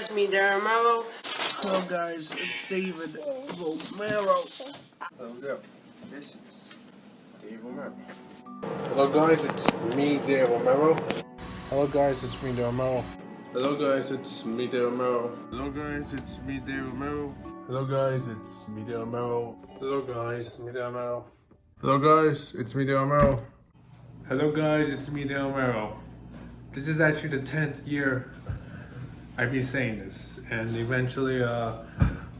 guys, me David Romero. Hello guys, it's David Romero. Hello there. This is David Romero. Hello guys, it's me, David Romero. Hello guys, it's me, David Romero. Hello guys, it's me, David Romero. Hello guys, it's me, David Romero. Hello guys, it's me, David Romero. Hello guys, me, David Romero. Hello guys, it's me, David Romero. Hello guys, it's me, David Romero. This is actually the 10th year I've been saying this, and eventually,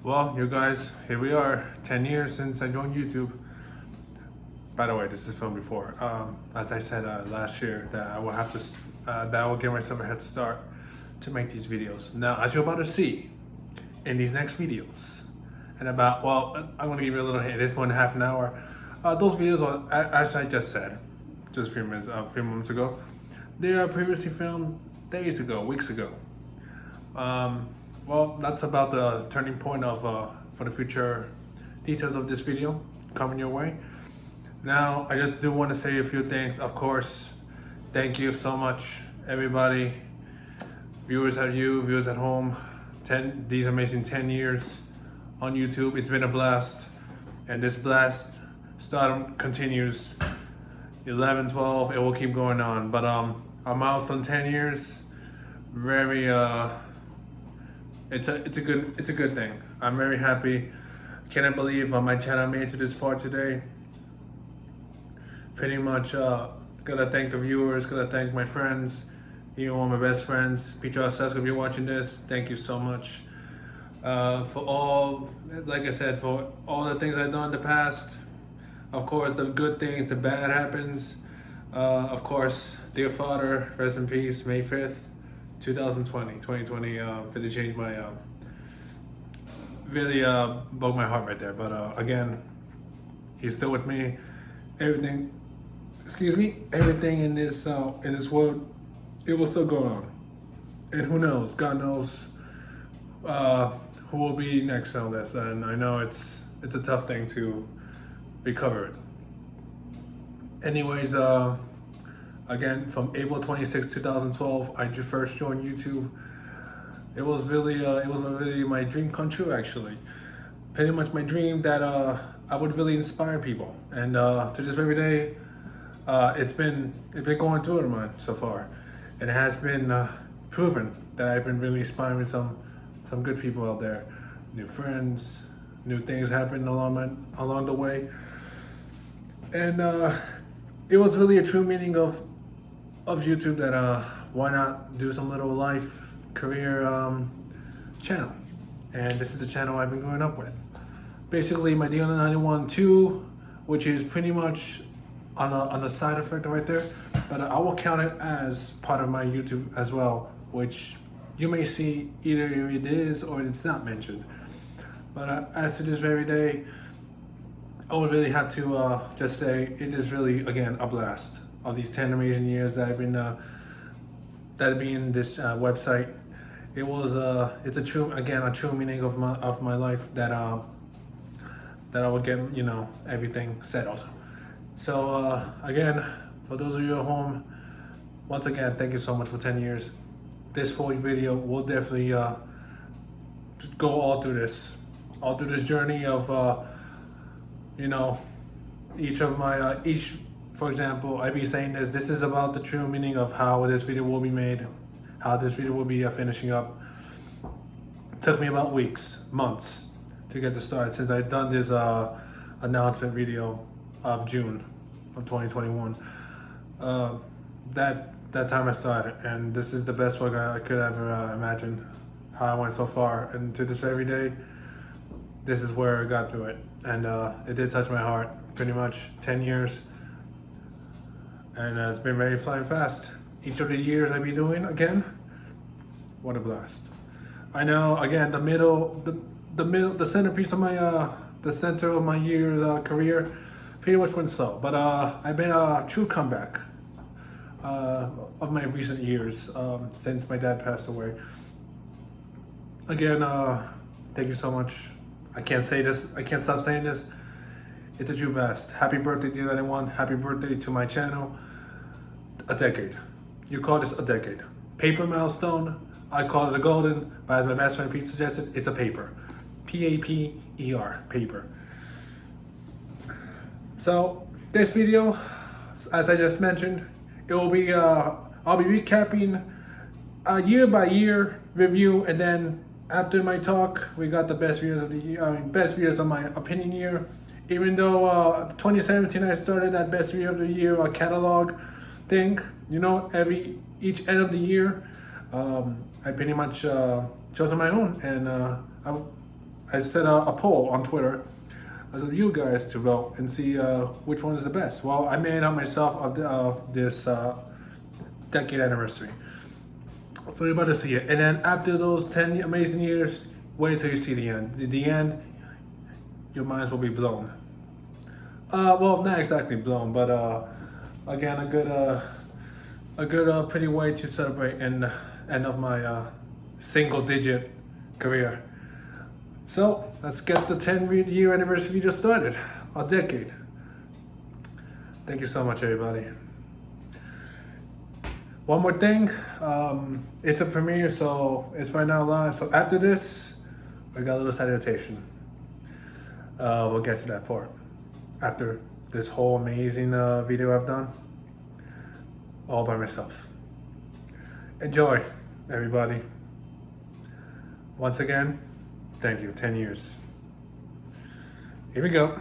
well, you guys, here we are, 10 years since I joined YouTube. By the way, this is filmed before. As I said last year, that I will have to, that I will give myself a head start to make these videos. Now, as you're about to see in these next videos, and about, well, I'm gonna give you a little hint. It's more than half an hour. Those videos are, as I just said, just a few moments ago, they are previously filmed days ago, weeks ago. Well, that's about the turning point of for the future details of this video coming your way. Now, I just do want to say a few things. Of course, thank you so much, everybody, viewers at home. These amazing 10 years on YouTube. It's been a blast, and this blast stardom continues. 11, 12, it will keep going on. But a milestone 10 years, very it's a good thing. I'm very happy. Cannot believe my channel made it to this far today. Pretty much gotta thank the viewers, gotta thank my friends, one of my best friends, Peter Assess, if you're watching this, thank you so much for all, like I said, for all the things I've done in the past. Of course, the good things, the bad happens. Of course, dear father, rest in peace, May 5th, 2020, really changed my, really broke my heart right there. But again, he's still with me. Everything in this world, it will still go on. And who knows, God knows who will be next on this. And I know it's a tough thing to recover it. Anyways, again, from April 26, 2012, I first joined YouTube. It was really my dream come true, actually. Pretty much my dream that I would really inspire people. And to this very day, it's been going through it mine so far. And it has been proven that I've been really inspiring some good people out there. New friends, new things happen along the way. And it was really a true meaning of YouTube that why not do some little life career channel. And this is the channel I've been growing up with. Basically my DRN981 2, which is pretty much on the side effect right there, but I will count it as part of my YouTube as well, which you may see either it is or it's not mentioned. But as to this very day, I would really have to just say it is really, again, a blast of these 10 amazing years that I've been in this website. It was it's a true meaning of my life that I would get everything settled. So again, for those of you at home, once again, thank you so much for 10 years. This full video will definitely go all through this journey of each, for example, I be saying this is about the true meaning of how this video will be made, how this video will be finishing up. It took me about weeks, months to get to start since I'd done this announcement video of June of 2021. That time I started, and this is the best work I could ever imagine, how I went so far. And to this very day, this is where I got through it. And it did touch my heart, pretty much 10 years. And it's been very flying fast. Each of the years I've been doing, again, what a blast. I know, again, the centerpiece of my, the center of my year's career pretty much went slow. But I've been a true comeback of my recent years since my dad passed away. Again, thank you so much. I can't stop saying this. It's a true best. Happy birthday to anyone. Happy birthday to my channel. A decade. You call this a decade. Paper milestone, I call it a golden, but as my best friend Pete suggested, it's a paper. P-A-P-E-R, paper. So this video, as I just mentioned, it will be I'll be recapping a year by year review, and then after my talk, we got the best videos of the year. Best videos of my opinion year. Even though 2017 I started that best video of the year catalog thing, you know, each end of the year, I pretty much chosen my own, and I set a poll on Twitter as of you guys to vote and see which one is the best. Well, I made it up myself of this decade anniversary. So you're about to see it. And then after those 10 amazing years, wait until you see the end. The end, your minds will be blown. Well, not exactly blown, but again, a good pretty way to celebrate end of my single-digit career. So let's get the 10-year anniversary video started. A decade. Thank you so much, everybody. One more thing, it's a premiere, so it's right now live. So after this, we got a little salutation. We'll get to that part after this whole amazing video I've done, all by myself. Enjoy, everybody. Once again, thank you. 10 years. Here we go.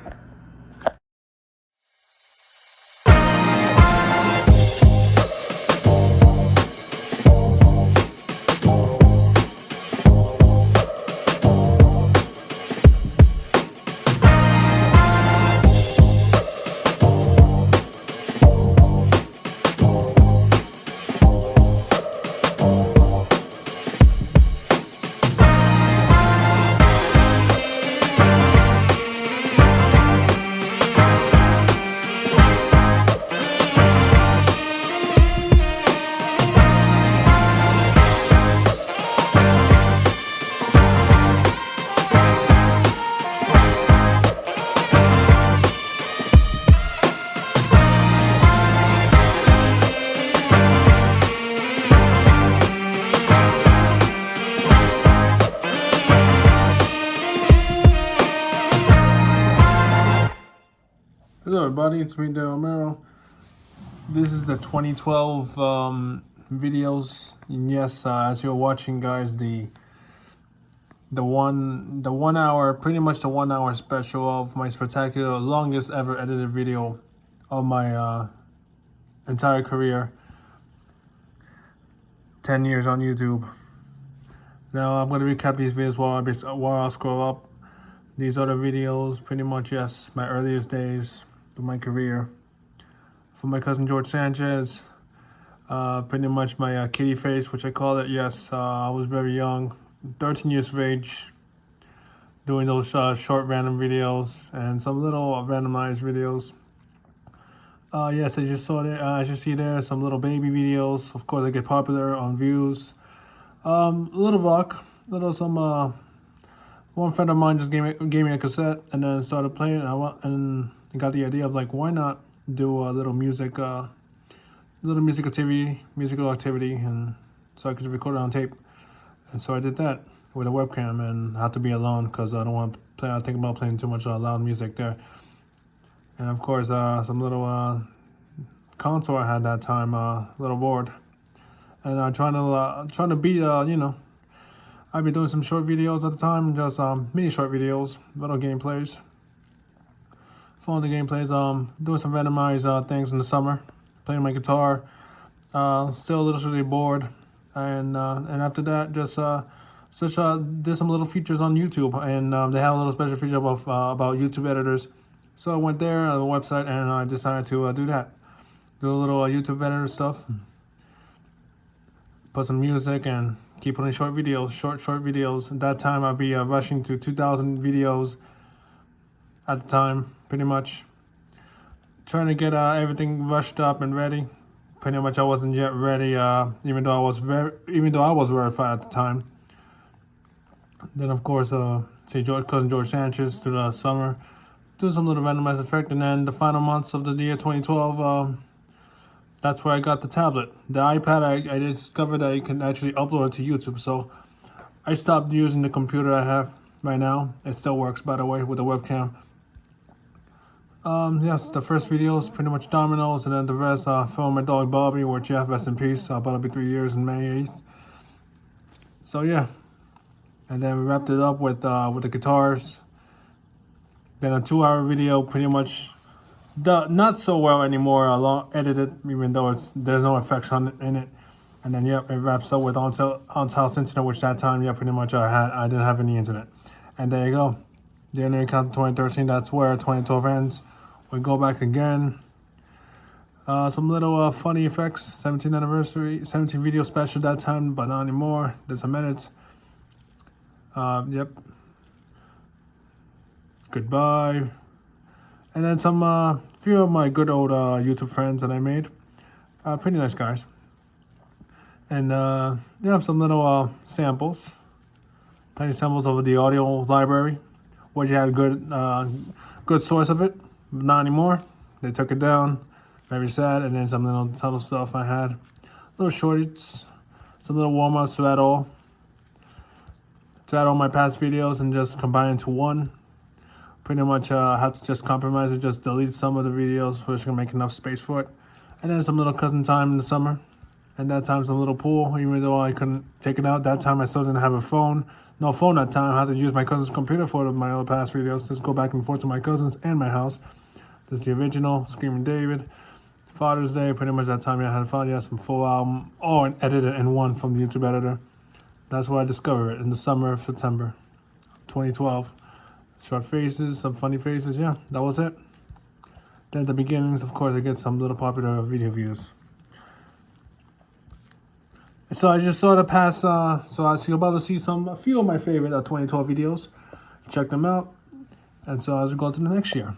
Hello everybody, it's me, David Romero. This is the 2012 videos, and yes, as you're watching, guys, the 1 hour, pretty much the 1 hour special of my spectacular, longest ever edited video of my entire career. 10 years on YouTube. Now I'm going to recap these videos while I scroll up. These other videos, pretty much, yes, my earliest days of my career. From my cousin George Sanchez, pretty much my kiddie face, which I call it. Yes, I was very young, 13 years of age, doing those short random videos and some little randomized videos. Yes, I just saw there. As you see there, some little baby videos. Of course, I get popular on views. Little rock, some. One friend of mine just gave me a cassette, and then started playing, and I got the idea of, like, why not do a little musical activity, and so I could record it on tape. And so I did that with a webcam, and I had to be alone because I don't want to play. I think about playing too much loud music there. And of course, some little console I had that time, little board, and trying to beat, you know. I've been doing some short videos at the time, just mini short videos, little gameplays. Following the gameplays, doing some randomized things in the summer, playing my guitar. Still a little bored, and after that, just did some little features on YouTube, and they have a little special feature about YouTube editors. So I went there on the website, and I decided to do that, do a little YouTube editor stuff, put some music, and keep putting short videos. At that time, I'd be rushing to 2,000 videos at the time, pretty much. Trying to get everything rushed up and ready. Pretty much, I wasn't yet ready, even though I was verified at the time. Then, of course, cousin George Sanchez through the summer, do some little randomized effect, and then the final months of the year 2012, that's where I got the tablet. The iPad, I discovered that you can actually upload it to YouTube. So I stopped using the computer I have right now. It still works, by the way, with the webcam. Yes, the first video is pretty much dominoes, and then the rest, film my dog Bobby, or Jeff, rest in peace. About to be 3 years in May 8th. So yeah, and then we wrapped it up with the guitars. Then a 2-hour video, pretty much not so well anymore, edited, even though there's no effects in it. And then it wraps up with Aunt's house internet, which that time, pretty much I didn't have any internet. And there you go. The internet count 2013. That's where 2012 ends. We go back again. Some little funny effects. 17th anniversary, 17th video special that time, but not anymore. There's a minute. Yep. Goodbye. And then some few of my good old YouTube friends that I made. Pretty nice guys. And some little samples. Tiny samples of the audio library, where you had a good source of it. Not anymore. They took it down. Very sad. And then some little tunnel stuff I had. Little shorties. Some little warm-ups to add all my past videos and just combine into one. Pretty much had to just compromise it, just delete some of the videos so it's gonna make enough space for it. And then some little cousin time in the summer. And that time some little pool, even though I couldn't take it out. That time I still didn't have a phone. No phone that time. I had to use my cousin's computer for my other past videos. Just go back and forth to my cousins and my house. This is the original, Screaming David. Father's Day, pretty much that time I had some full album, and edited in one from the YouTube editor. That's where I discovered it, in the summer of September 2012. Short faces, some funny faces, that was it. Then at the beginnings, of course, I get some little popular video views. So I just saw the past, so you're about to see a few of my favorite 2012 videos. Check them out. And so as we go to the next year.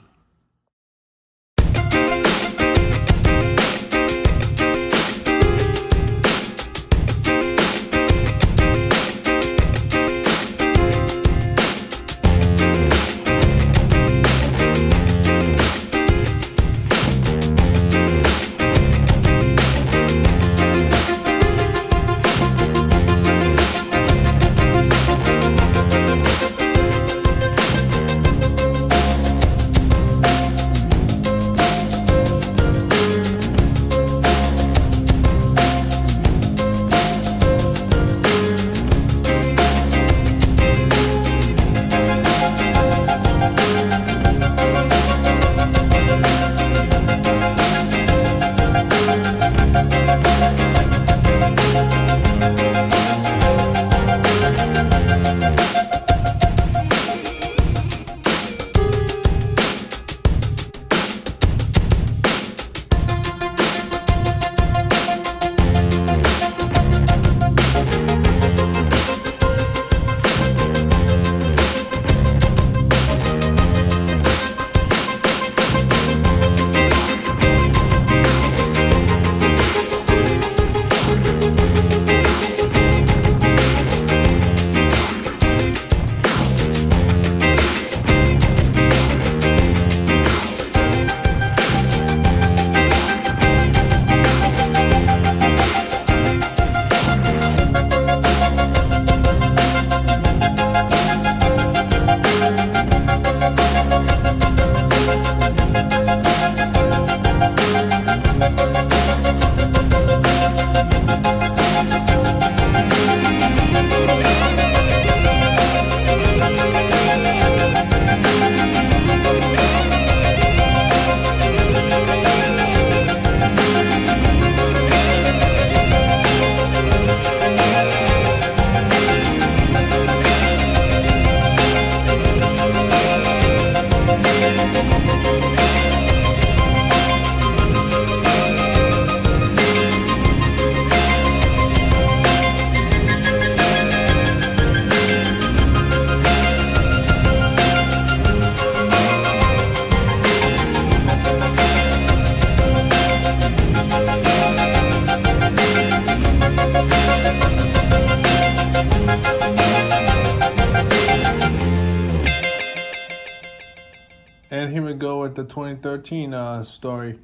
And here we go with the 2013 story.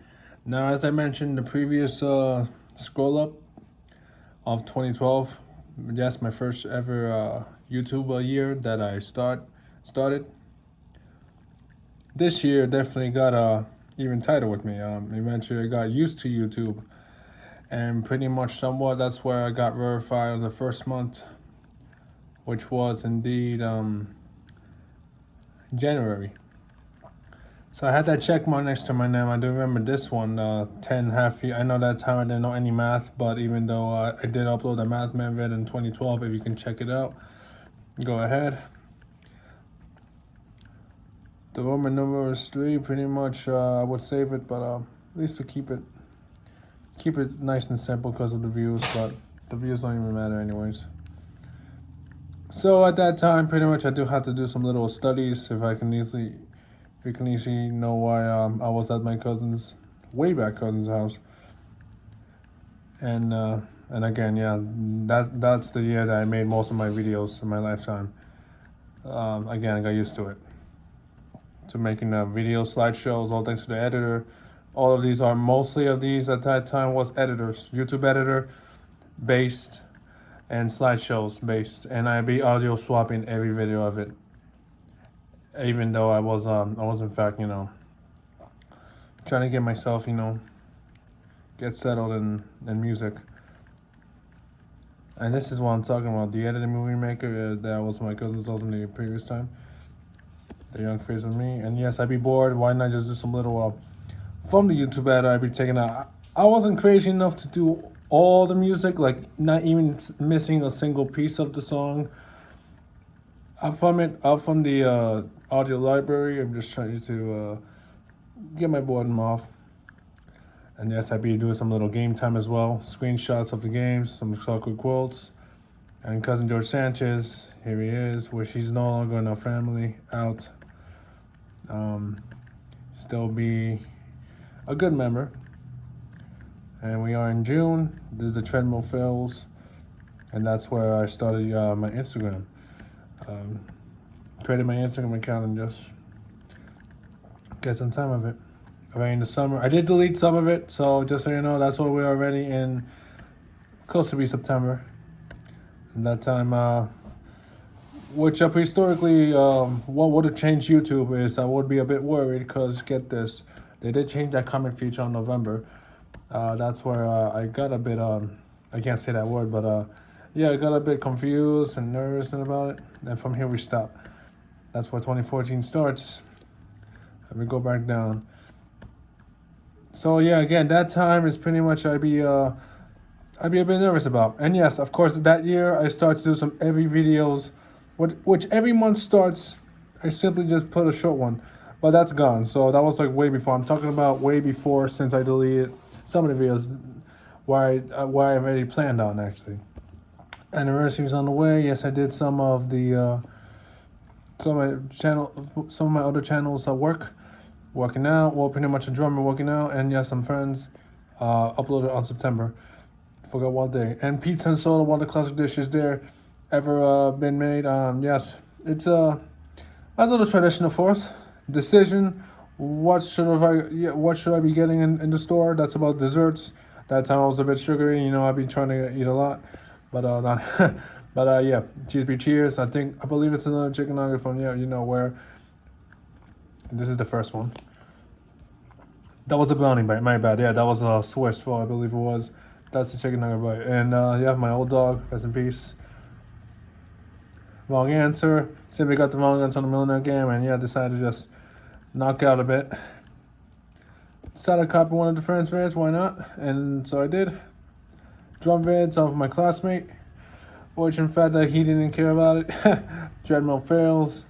Now, as I mentioned, the previous scroll up of 2012, yes, my first ever YouTube year that I started. This year definitely got even tighter with me. Eventually, I got used to YouTube, and pretty much somewhat that's where I got verified on the first month, which was indeed January. So I had that check mark next to my name. I do remember this one, 10 half year. I know that time I didn't know any math, but even though I did upload a math man vid in 2012, if you can check it out, go ahead. The Roman number is 3. Pretty much, I would save it, but at least to keep it nice and simple because of the views. But the views don't even matter anyways. So at that time, pretty much, I do have to do some little studies if you can easily know why I was at my cousin's, way back cousin's house. And again, yeah, that's the year that I made most of my videos in my lifetime. Again, I got used to it. To making video slideshows, all thanks to the editor. All of these mostly of these at that time was editors, YouTube editor based and slideshows based. And I'd be audio swapping every video of it. Even though I was in fact, trying to get myself, get settled in music. And this is what I'm talking about, the editing movie maker. That was my cousin's house in the previous time. The young face of me. And yes, I'd be bored. Why not just do some little from the YouTube editor I'd be taking out. I wasn't crazy enough to do all the music, like not even missing a single piece of the song. Out from the audio library. I'm just trying to get my boredom off. And yes, I'd be doing some little game time as well. Screenshots of the games, some soccer quotes. And cousin George Sanchez, here he is, which he's no longer in our family, out. Still be a good member. And we are in June. This is the treadmill fails. And that's where I started my Instagram. Created my Instagram account and just get some time of it. Already in the summer. I did delete some of it, so just so you know, that's where we're already in, close to be September. And that time, which historically, what would have changed YouTube is I would be a bit worried because, get this, they did change that comment feature on November. That's where I got a bit, I can't say that word, but yeah, I got a bit confused and nervous about it. And from here we stop. That's where 2014 starts. And we go back down. So yeah, again, that time is pretty much I'd be a bit nervous about. And yes, of course, that year I started to do some every videos, which every month starts. I simply just put a short one, but that's gone. So that was like way before. I'm talking about way before, since I deleted some of the videos where I already planned on actually. Anniversaries on the way. Yes, I did some of the some of my other channels at working out. Well, pretty much a drummer working out, and yes, some friends uploaded on September. Forgot what day. And pizza and soda, one of the classic dishes there ever been made. Yes, it's a little tradition, of course. Decision: what should I be getting in the store? That's about desserts. That time I was a bit sugary. I've been trying to eat a lot, but not. But yeah, cheers be cheers. I believe it's another chicken nugget from where. This is the first one. That was a brownie bite. My bad. Yeah, that was a Swiss roll, I believe it was. That's the chicken nugget bite. And yeah, my old dog, rest in peace. Wrong answer. Simply got the wrong answer on the millionaire game, and yeah, decided to just knock out a bit. Decided to copy one of the friends' vids, why not? And so I did. Drum vids off of my classmate, which in fact he didn't care about it. Treadmill fails.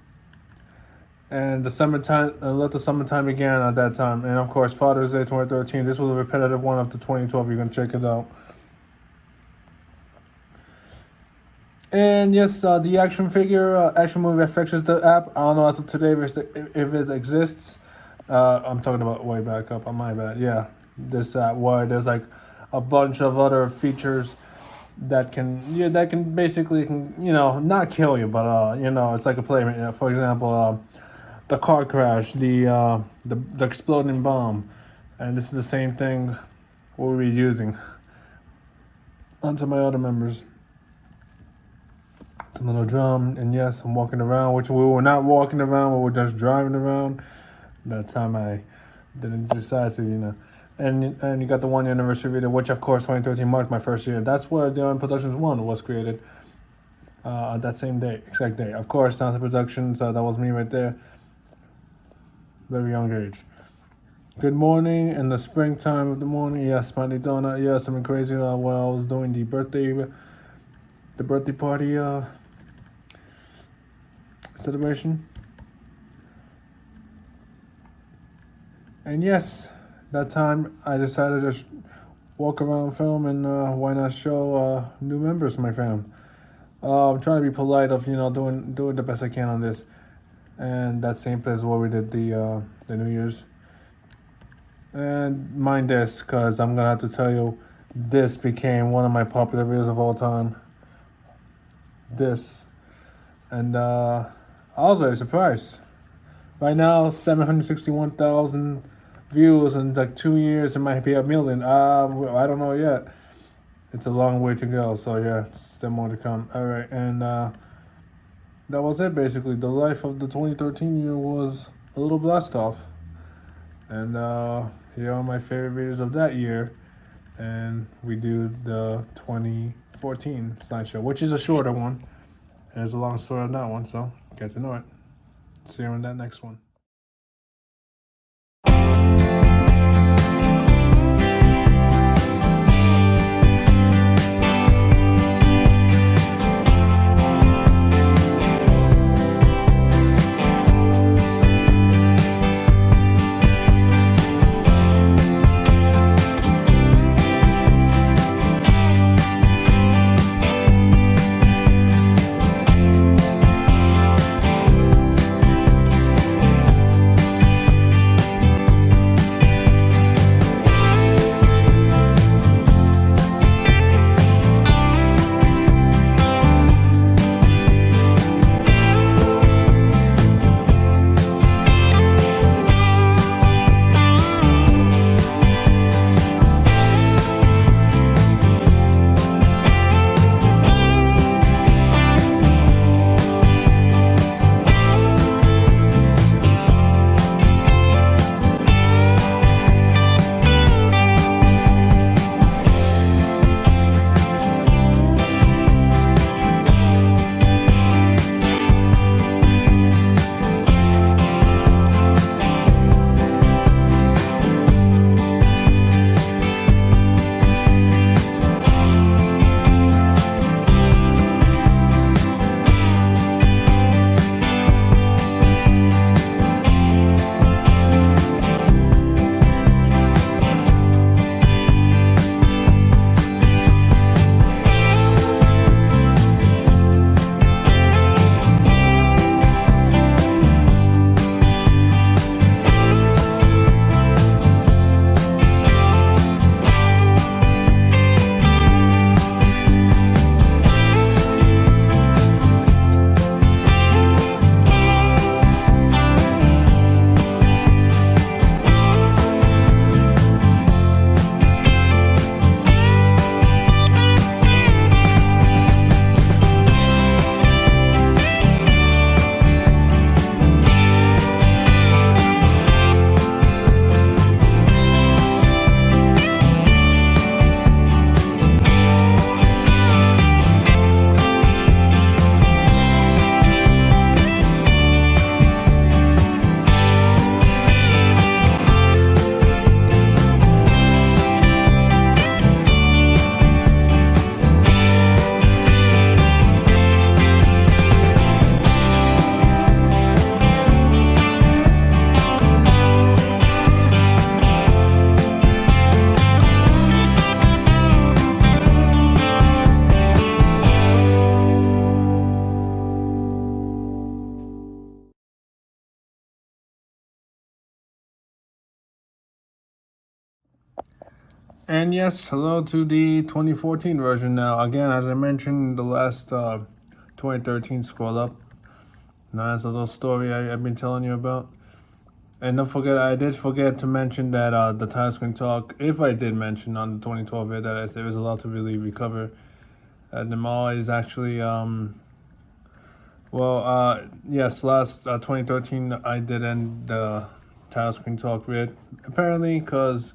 And the summertime, let the summertime begin at that time. And of course, Father's Day 2013. This was a repetitive one of the 2012. You can check it out. And yes, the action figure, action movie affections the app. I don't know as of today if it exists. I'm talking about way back up on my bad. Yeah, this app where there's like a bunch of other features that can basically not kill you, but it's like a play. For example, the car crash, the exploding bomb, And this is the same thing we'll be using onto my other members. Some little drum, and yes, I'm walking around, which we were not walking around, we were just driving around. That time I didn't decide to, you know. And you got the 1 year anniversary video, which of course 2013 marked my first year. That's where DRN Productions 1 was created. That same day, exact day. Of course, Sound Productions, that was me right there. Very young age. Good morning in the springtime of the morning. Yes, Smiley Donut. Yes, something crazy while I was doing the birthday party celebration. And yes, that time I decided to just walk around, film, and why not show new members of my fam. I'm trying to be polite of, you know, doing the best I can on this. And that same place where we did the New Year's. And mind this, because I'm gonna have to tell you, this became one of my popular videos of all time. This. And I was very surprised. Right now, 761,000 views in like 2 years. It might be 1 million. I don't know yet. It's a long way to go. So yeah, still more to come. All right, and that was it basically. The life of the 2013 year was a little blast off. And here are my favorite videos of that year. And we do the 2014 slideshow, which is a shorter one. And there's a long story on that one, so get to know it. See you in that next one. And yes, hello to the 2014 version now. Again, as I mentioned, the last 2013 scroll up. Now that's a little story I've been telling you about. And don't forget, I did forget to mention that the title screen talk, if I did mention on the 2012 video, that there was a lot to really recover. The mall is actually, yes, last 2013, I did end the title screen talk vid. Apparently, because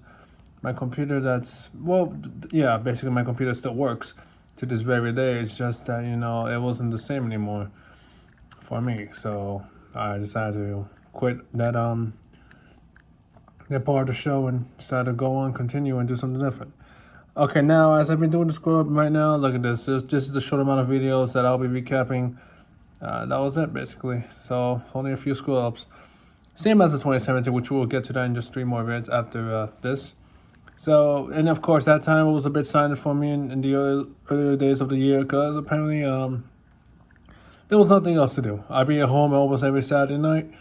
my computer basically my computer still works to this very day. It's just that, it wasn't the same anymore for me. So I decided to quit that part of the show and decided to go on, continue, and do something different. Okay, now as I've been doing the scroll up right now, look at this. This is the short amount of videos that I'll be recapping. That was it basically. So only a few scroll ups. Same as the 2017, which we'll get to that in just 3 more videos after this. So, and of course, that time was a bit silent for me in the earlier days of the year because apparently there was nothing else to do. I'd be at home almost every Saturday night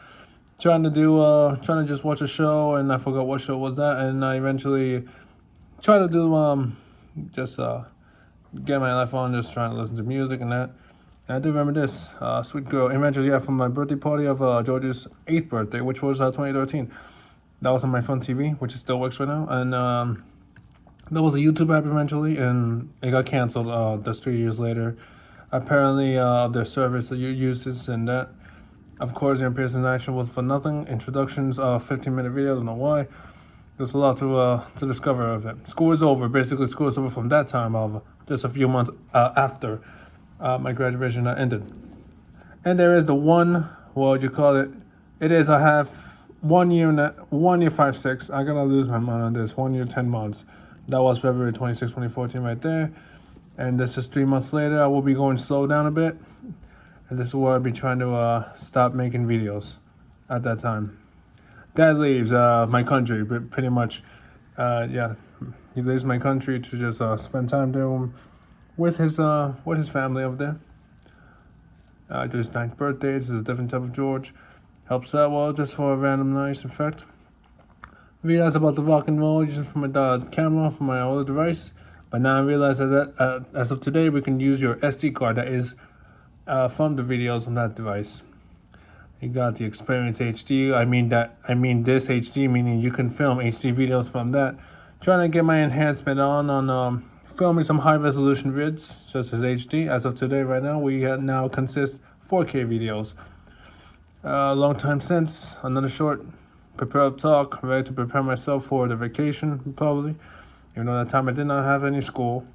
trying to just watch a show, and I forgot what show was that, and I eventually tried to do get my life on, just trying to listen to music and that. And I do remember this, Sweet Girl, eventually from my birthday party of George's 8th birthday, which was 2013. That was on my Fun TV, which still works right now. And there was a YouTube app eventually, and it got canceled just 3 years later. Apparently, their service that you uses and that. Of course, the in-person action was for nothing. Introductions, 15-minute video, I don't know why. There's a lot to discover of it. School is over. Basically, school is over from that time of just a few months after my graduation ended. And there is the it is a 1 year 5 6. I gotta lose my mind on this. 1 year 10 months. That was February 26, 2014 right there. And this is 3 months later. I will be going slow down a bit. And this is where I'll be trying to stop making videos at that time. Dad leaves my country, but pretty much, he leaves my country to just spend time there with his family over there. To his 9th birthday. This is a different type of George. Helps out well just for a random nice effect. Realized about the rock and roll using from my camera from my older device, but now I realize that as of today we can use your SD card that is from the videos on that device. You got the Experience HD. I mean this HD, meaning you can film HD videos from that. Trying to get my enhancement on filming some high resolution vids, just as HD. As of today, right now, we now consist 4K videos. Long time since, another short prepare up talk, ready to prepare myself for the vacation, probably. Even though that time I did not have any school.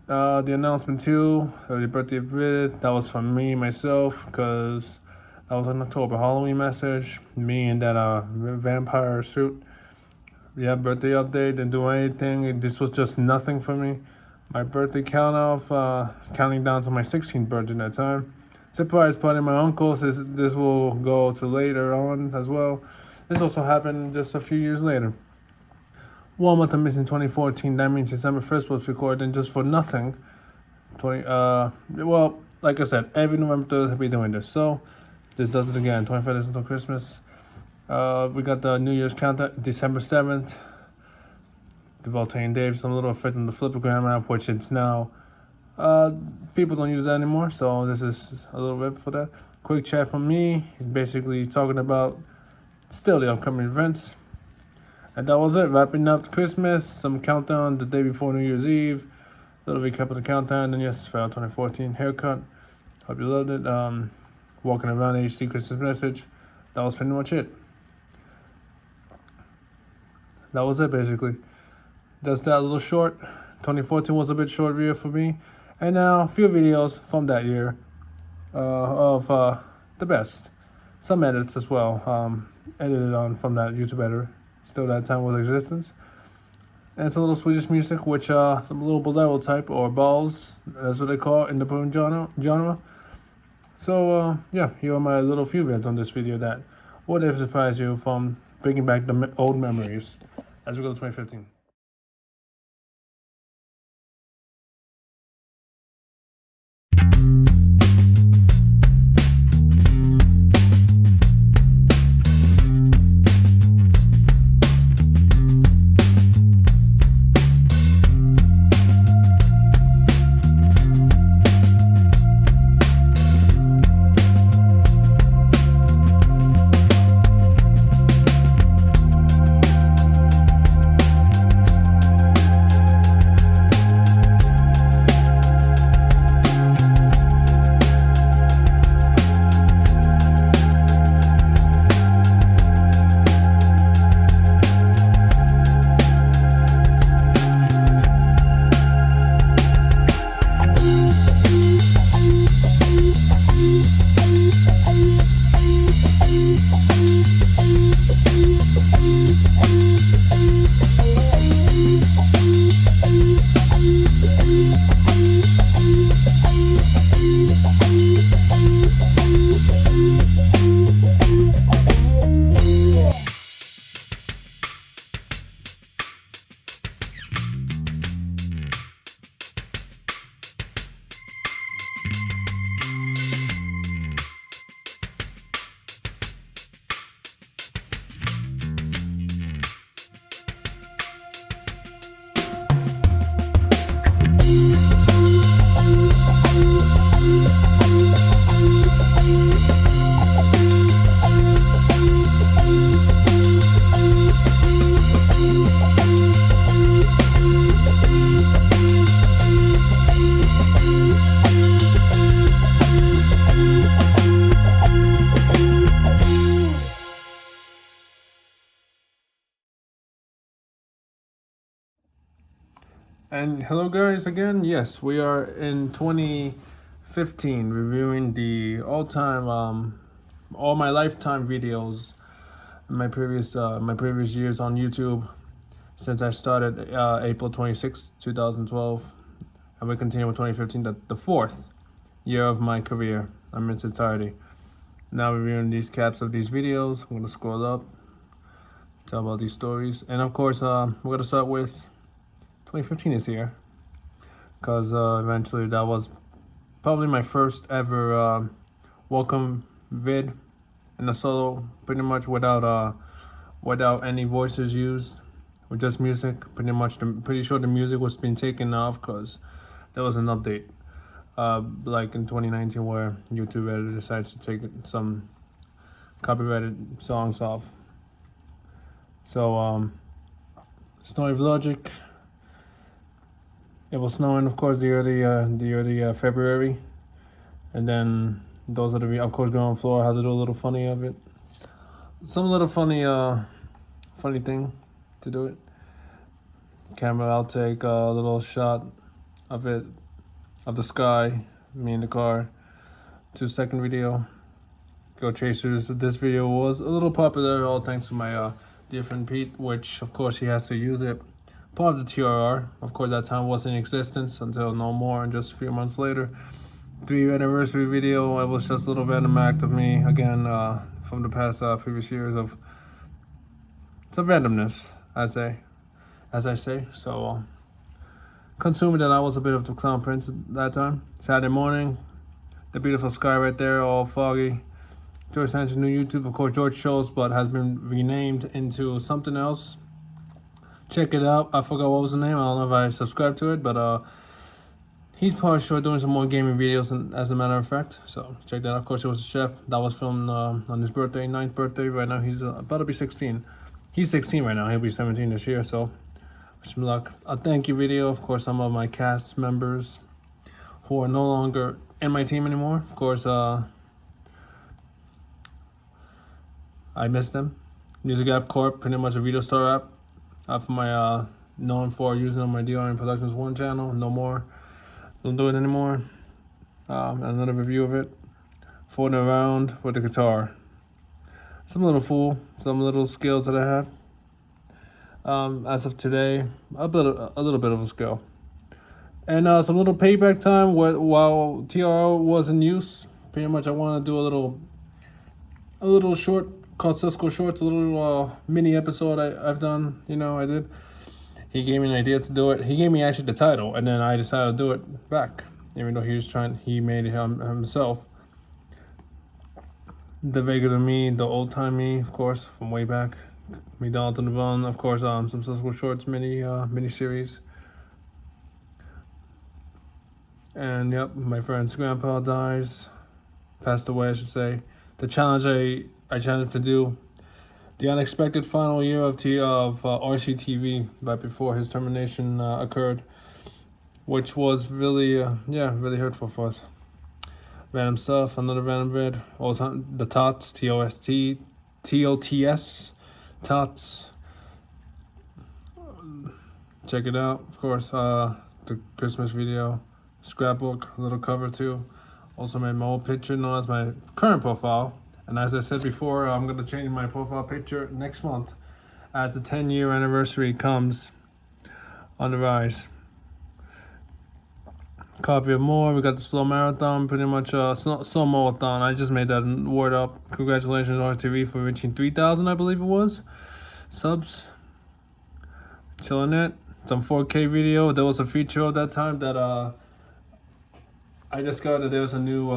The announcement too, the birthday vid, that was from me, myself, because that was in October. Halloween message, me in that vampire suit. Yeah, birthday update, didn't do anything. This was just nothing for me. My birthday count off, counting down to my 16th birthday that time. Surprise party, my uncle's. This will go to later on as well. This also happened just a few years later. 1 month of missing 2014. That means December 1st was recorded just for nothing. Like I said, every November 3rd I'll be doing this. So this does it again. 25 days until Christmas. We got the New Year's countdown, December 7th. Devoltane Dave, some little effect on the Flipagram app, which it's now. People don't use that anymore, so this is a little bit for that. Quick chat from me, basically talking about still the upcoming events. And that was it, wrapping up Christmas, some countdown the day before New Year's Eve, a little recap of the countdown, and yes, for 2014 haircut. Hope you loved it. Walking around HD Christmas message. That was pretty much it. That was it basically. Just that little short. 2014 was a bit short video for me. And now a few videos from that year of the best. Some edits as well. Edited on from that YouTube editor. Still that time was existence. And it's a little Swedish music, which some little bolero type or balls, that's what they call it in the boom genre. So here are my little few vids on this video that would have surprised you from bringing back the old memories as we go to 2015. And hello guys again. Yes, we are in 2015 reviewing the all my lifetime videos in my previous years on YouTube since I started April 26, 2012, and we continue with 2015, the fourth year of my career in its entirety. Now reviewing these caps of these videos. I'm gonna scroll up, tell about these stories, and of course we're gonna start with 2015 is here, because eventually that was probably my first ever welcome vid in a solo, pretty much without any voices used, with just music. Pretty sure the music was being taken off because there was an update, like in 2019, where YouTube editor decides to take some copyrighted songs off. So Snowy Logic. It was snowing, of course, the early February, and then those are of course, ground floor. I had to do a little funny of it, some little funny thing to do it. Camera, I'll take a little shot of it, of the sky, me in the car. 2-second video. Go Chasers. This video was a little popular, all thanks to my dear friend Pete, which of course he has to use it. Part of the TRR, of course, that time wasn't in existence until no more, and just a few months later. 3-year anniversary video. It was just a little random act of me again from the past previous years of some randomness, as I say. So consuming that, I was a bit of the clown prince at that time. Saturday morning, the beautiful sky right there, all foggy. George Sanchez new YouTube, of course, George Shows, but has been renamed into something else. Check it out. I forgot what was the name. I don't know if I subscribed to it, but he's probably sure doing some more gaming videos, as a matter of fact. So check that out. Of course, it was a chef. That was filmed on his birthday, 9th birthday. Right now, he's about to be 16. He's 16 right now. He'll be 17 this year. So wish him luck. A thank you video. Of course, some of my cast members who are no longer in my team anymore. Of course, I miss them. Music App Corp, pretty much a video star app. For my known for using on my DRN Productions 1 channel. No more. Don't do it anymore. Another review of it. Fooling around with the guitar. Some little skills that I have. As of today, a little bit of a skill. And some little payback time while TRO was in use. Pretty much I want to do a little short called Cisco Shorts, a little mini episode I've done. I did. He gave me an idea to do it. He gave me actually the title, and then I decided to do it back, even though he made it himself. The regular me, the old time me, of course, from way back. McDonald's on the Bone, of course, some Cisco Shorts mini series. And yep, my friend's grandpa passed away, I should say. The challenge I challenged to do, the unexpected final year of RCTV, right before his termination occurred, which was really hurtful for us. Random stuff, another random vid, all the time, the TOTS, TOTS, TOTS. Check it out, of course, the Christmas video, scrapbook, little cover too. Also made my old picture known as my current profile And as I said before, I'm gonna change my profile picture next month as the 10-year anniversary comes on the rise. Copy of more. We got the slow marathon, pretty much slow marathon. I just made that word up. Congratulations RTV for reaching 3,000, I believe it was, subs. Chilling it. Some 4K video. There was a feature at that time that I discovered that there was a new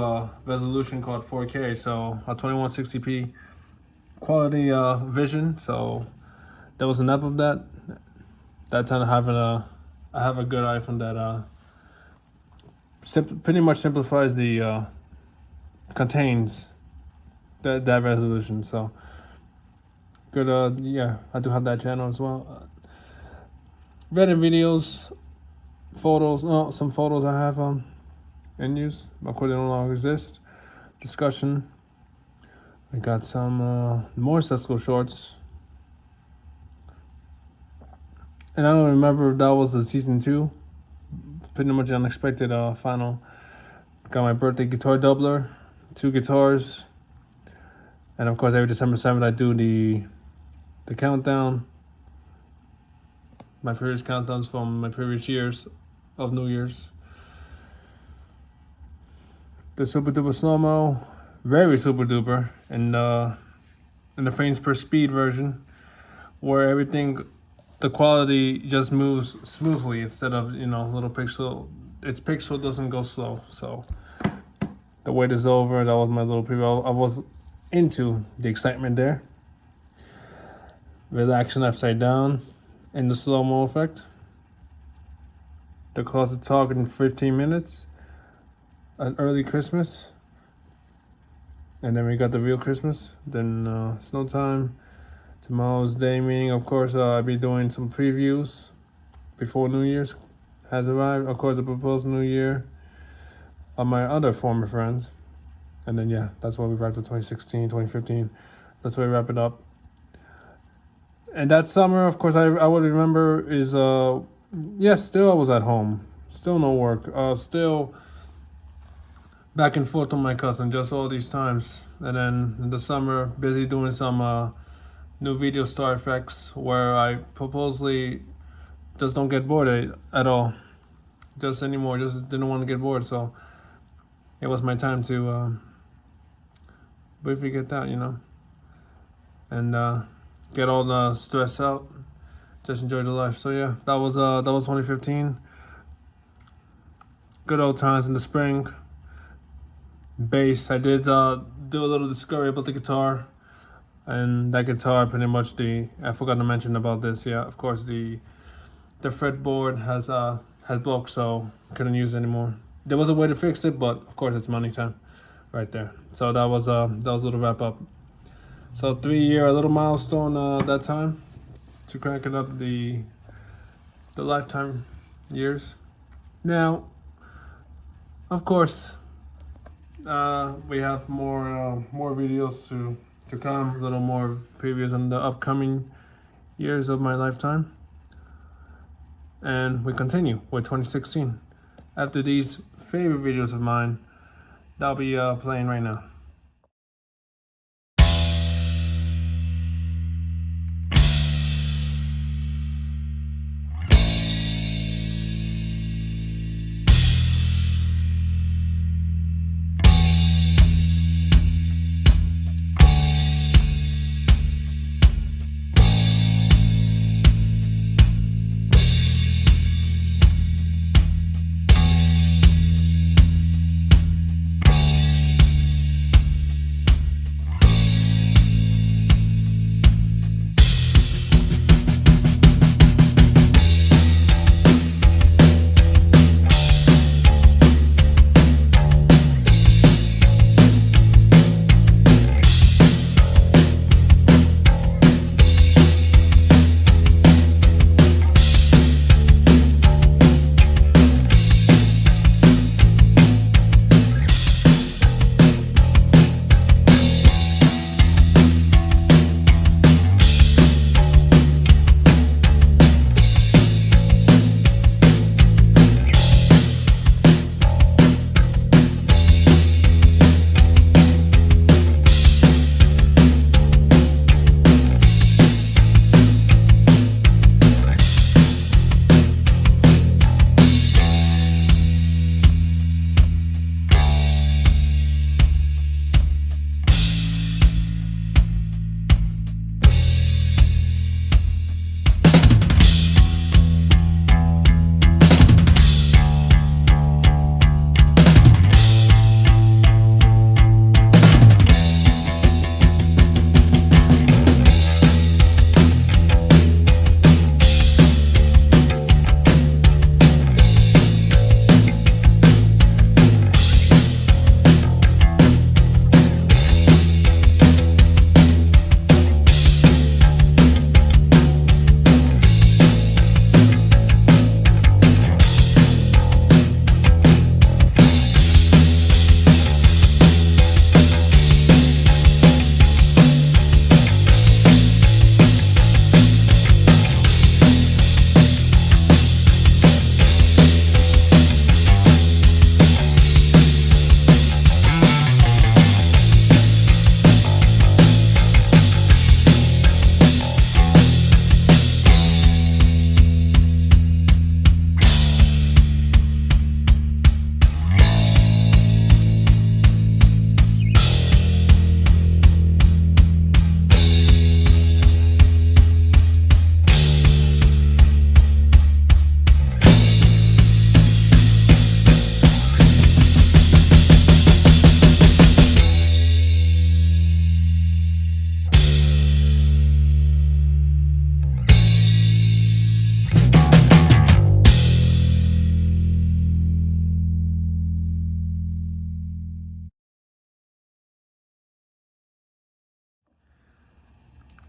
resolution called 4K, so a 2160p quality vision. So there was an app of that. That time I have a good iPhone that pretty much simplifies the contains that resolution. So good. Yeah, I do have that channel as well. Reddit videos, photos. No, some photos I have in use. Of course, they no longer exist. Discussion. I got some more Cisco shorts. And I don't remember if that was the season 2. Pretty much unexpected final. Got my birthday guitar doubler, 2 guitars. And of course, every December 7th, I do the countdown. My previous countdowns from my previous years of New Year's. The super duper slow-mo, very super duper, and in the frames per speed version, where everything, the quality just moves smoothly instead of, little pixel. Its pixel doesn't go slow. So the wait is over. That was my little preview. I was into the excitement there. Relaxing upside down in the slow-mo effect. The closet talk in 15 minutes. An early Christmas. And then we got the real Christmas. Then snow time. Tomorrow's day, meaning, of course, I'll be doing some previews before New Year's has arrived. Of course, the proposed New Year of my other former friends. And then, yeah, that's why we wrapped up 2016, 2015. That's why we wrap it up. And that summer, of course, I would remember is, yes, still I was at home. Still no work. Still back and forth with my cousin, just all these times. And then in the summer, busy doing some new video star effects where I purposely just don't get bored at all. Just anymore. Just didn't want to get bored. So it was my time to briefly get that, and get all the stress out. Just enjoy the life. So yeah, that was 2015. Good old times in the spring. Bass. I did do a little discovery about the guitar, and that guitar pretty much I forgot to mention about this. Yeah, of course the fretboard has broke, so couldn't use it anymore. There was a way to fix it, but of course it's money time, right there. So that was a little wrap up. So 3-year, a little milestone that time to cranking up the lifetime years. Now, of course, we have more videos to come, a little more previews on the upcoming years of my lifetime. And we continue with 2016. After these favorite videos of mine, that'll be playing right now.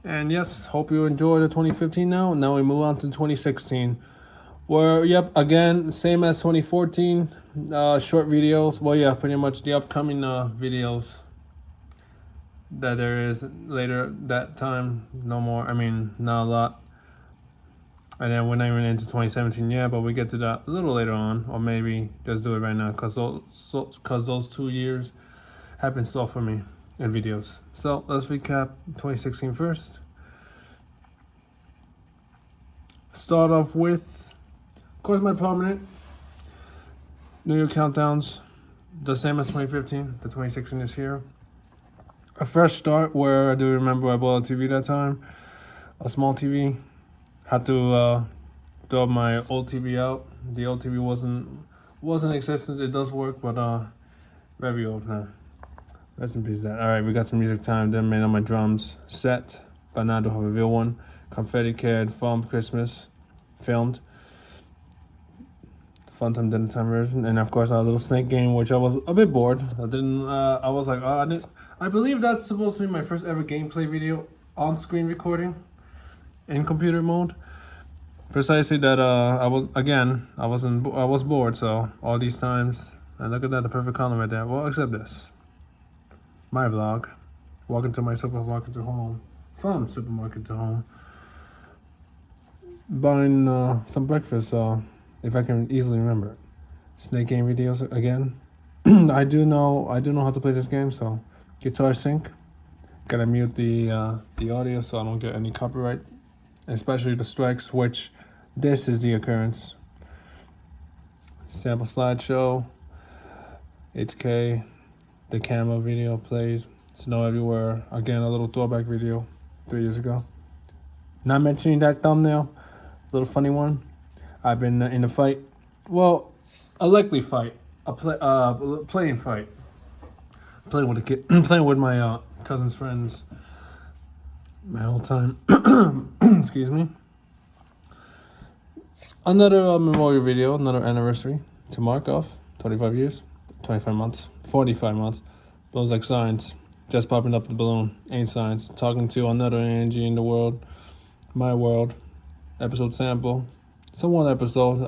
And yes, hope you enjoy the 2015 now. Now we move on to 2016. Where, yep, again, same as 2014, short videos. Well, yeah, pretty much the upcoming videos that there is later that time. No more, I mean, not a lot. And then we're not even into 2017 yet, but we get to that a little later on. Or maybe just do it right now, because those 2 years have been slow for me in videos. So let's recap 2016 first. Start off with, of course, my prominent New Year countdowns, the same as 2015. The 2016 is here. A fresh start, where I do remember I bought a TV that time, a small TV. Had to throw up my old TV out. The old TV wasn't in existence. It does work, but very old now. Rest in peace, that. All right, we got some music time. Then made on my drums set, but now I do have a real one. Confetti Kid from Christmas, filmed. Fun Time Dinner Time version, and of course our little snake game, which I was a bit bored. I was like, I believe that's supposed to be my first ever gameplay video on screen recording in computer mode. Precisely that I was bored, so all these times, and look at that, the perfect color right there. Well, except this. My vlog. Walking to my supermarket to home. From supermarket to home. Buying some breakfast, if I can easily remember it. Snake game videos again. I do know how to play this game, so guitar sync. Gotta mute the audio so I don't get any copyright, especially the strikes, which this is the occurrence. Sample slideshow. HK. The camo video plays. Snow everywhere. Again, a little throwback video 3 years ago. Not mentioning that thumbnail. Little funny one. I've been in a fight. Well, a likely fight. Playing fight. Playing with a kid. Playing with my cousin's friends. My whole time. Excuse me. Another memorial video. Another anniversary to mark off. 25 years. 25 months. 45 months. Blows like science. Just popping up the balloon. Ain't science. Talking to another Angie in the world. My world. Episode sample. Somewhat episode.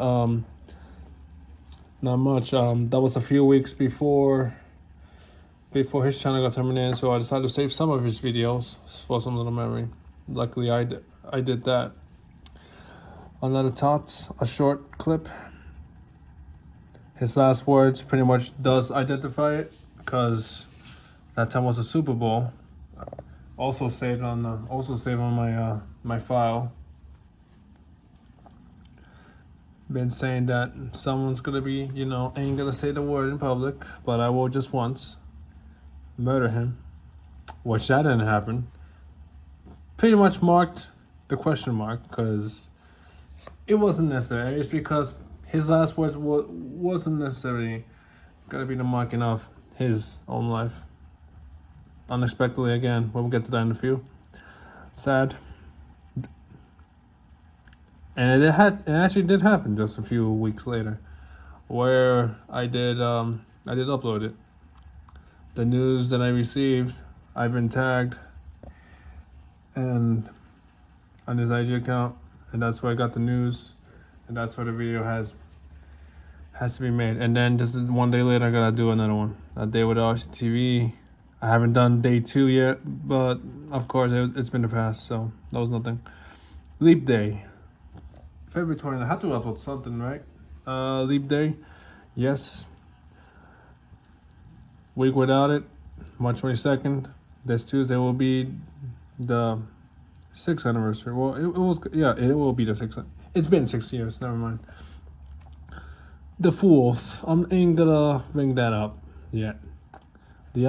Not much. That was a few weeks before his channel got terminated, so I decided to save some of his videos for some little memory. Luckily, I did that. Another thoughts, a short clip. His last words pretty much does identify it, because that time was a Super Bowl. Also saved on my my file. Been saying that someone's gonna be, ain't gonna say the word in public, but I will just once murder him, which that didn't happen. Pretty much marked the question mark, because it wasn't necessary. It's because his last words wasn't necessarily gonna be the marking of his own life. Unexpectedly, again, we'll get to that in a few. Sad. And it actually did happen just a few weeks later, where I did upload it. The news that I received, I've been tagged and on his IG account, and that's where I got the news, and that's where the video has to be made. And then just 1 day later, I gotta do another one. A day with RCTV. I haven't done day 2 yet, but of course it's been the past, so that was nothing. Leap day. February 20th, I had to upload something, right? Leap day, yes. Week without it, March 22nd. This Tuesday will be the 6th anniversary. Well, it will be the 6th. It's been 6 years, never mind. The Fools, I ain't gonna bring that up yet. The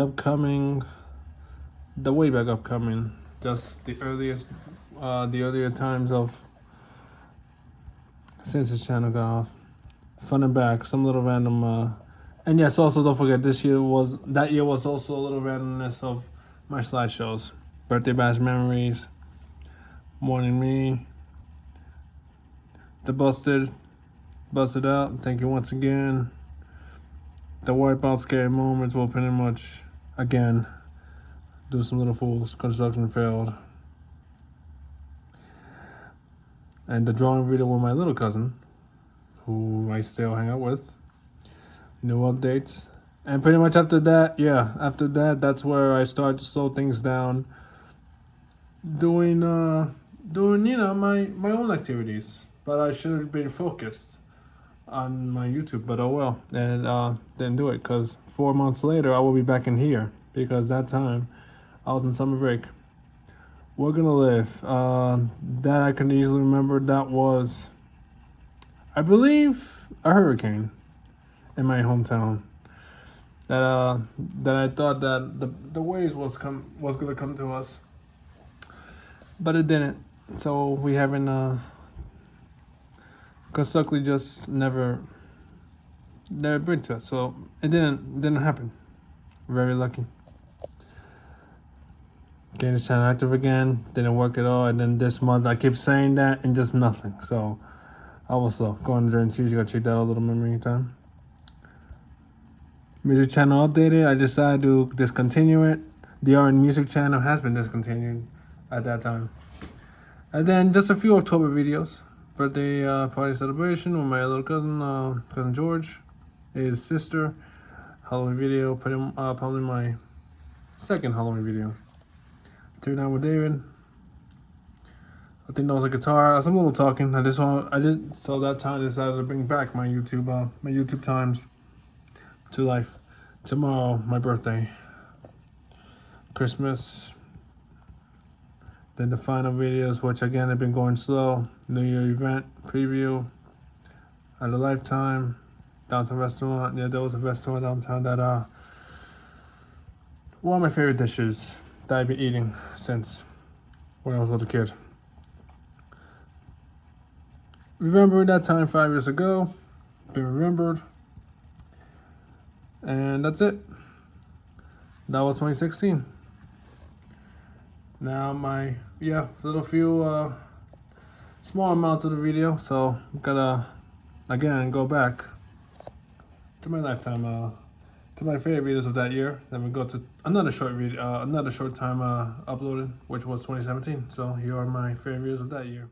way back upcoming, just the earlier times of since the channel got off. Fun and back, some little random, and yes, also don't forget that year was also a little randomness of my slideshows. Birthday bash memories, Morning Me, the busted out, thank you once again. The wipeout scary moments will pretty much, again, do some little fools, construction failed. and the drawing video with my little cousin, who I still hang out with. New updates. And pretty much after that, that's where I started to slow things down. Doing my own activities. But I should have been focused on my YouTube, but oh well. And didn't do it, because 4 months later I will be back in here, because that time I was in summer break. We're gonna live. That I can easily remember, that was, I believe, a hurricane in my hometown. That I thought that the waves was gonna come to us, but it didn't. So we haven't. Cause luckily just never been to us. So it didn't happen. Very lucky. Getting this channel active again, didn't work at all. And then this month I keep saying that and just nothing. So I was slow. Go on the DRN981, you gotta check that out, a little memory time. Music channel updated. I decided to discontinue it. The DRN music channel has been discontinued at that time. And then just a few October videos. Birthday party celebration with my little cousin, cousin George, his sister. Halloween video, probably my second Halloween video. Turn down with David. I think that was a guitar. Some little talking. So that time I decided to bring back my YouTube times to life. Tomorrow, my birthday. Christmas. Then the final videos, which again have been going slow. New Year event preview. At a Lifetime. Downtown restaurant. Yeah, there was a restaurant downtown that one of my favorite dishes that I've been eating since when I was a little kid. Remember that time 5 years ago. Been remembered. And that's it. That was 2016. Now my little few small amounts of the video, so I'm gonna again go back to my lifetime, to my favorite videos of that year. Then we go to another short video, another short time uploaded, which was 2017. So here are my favorite videos of that year.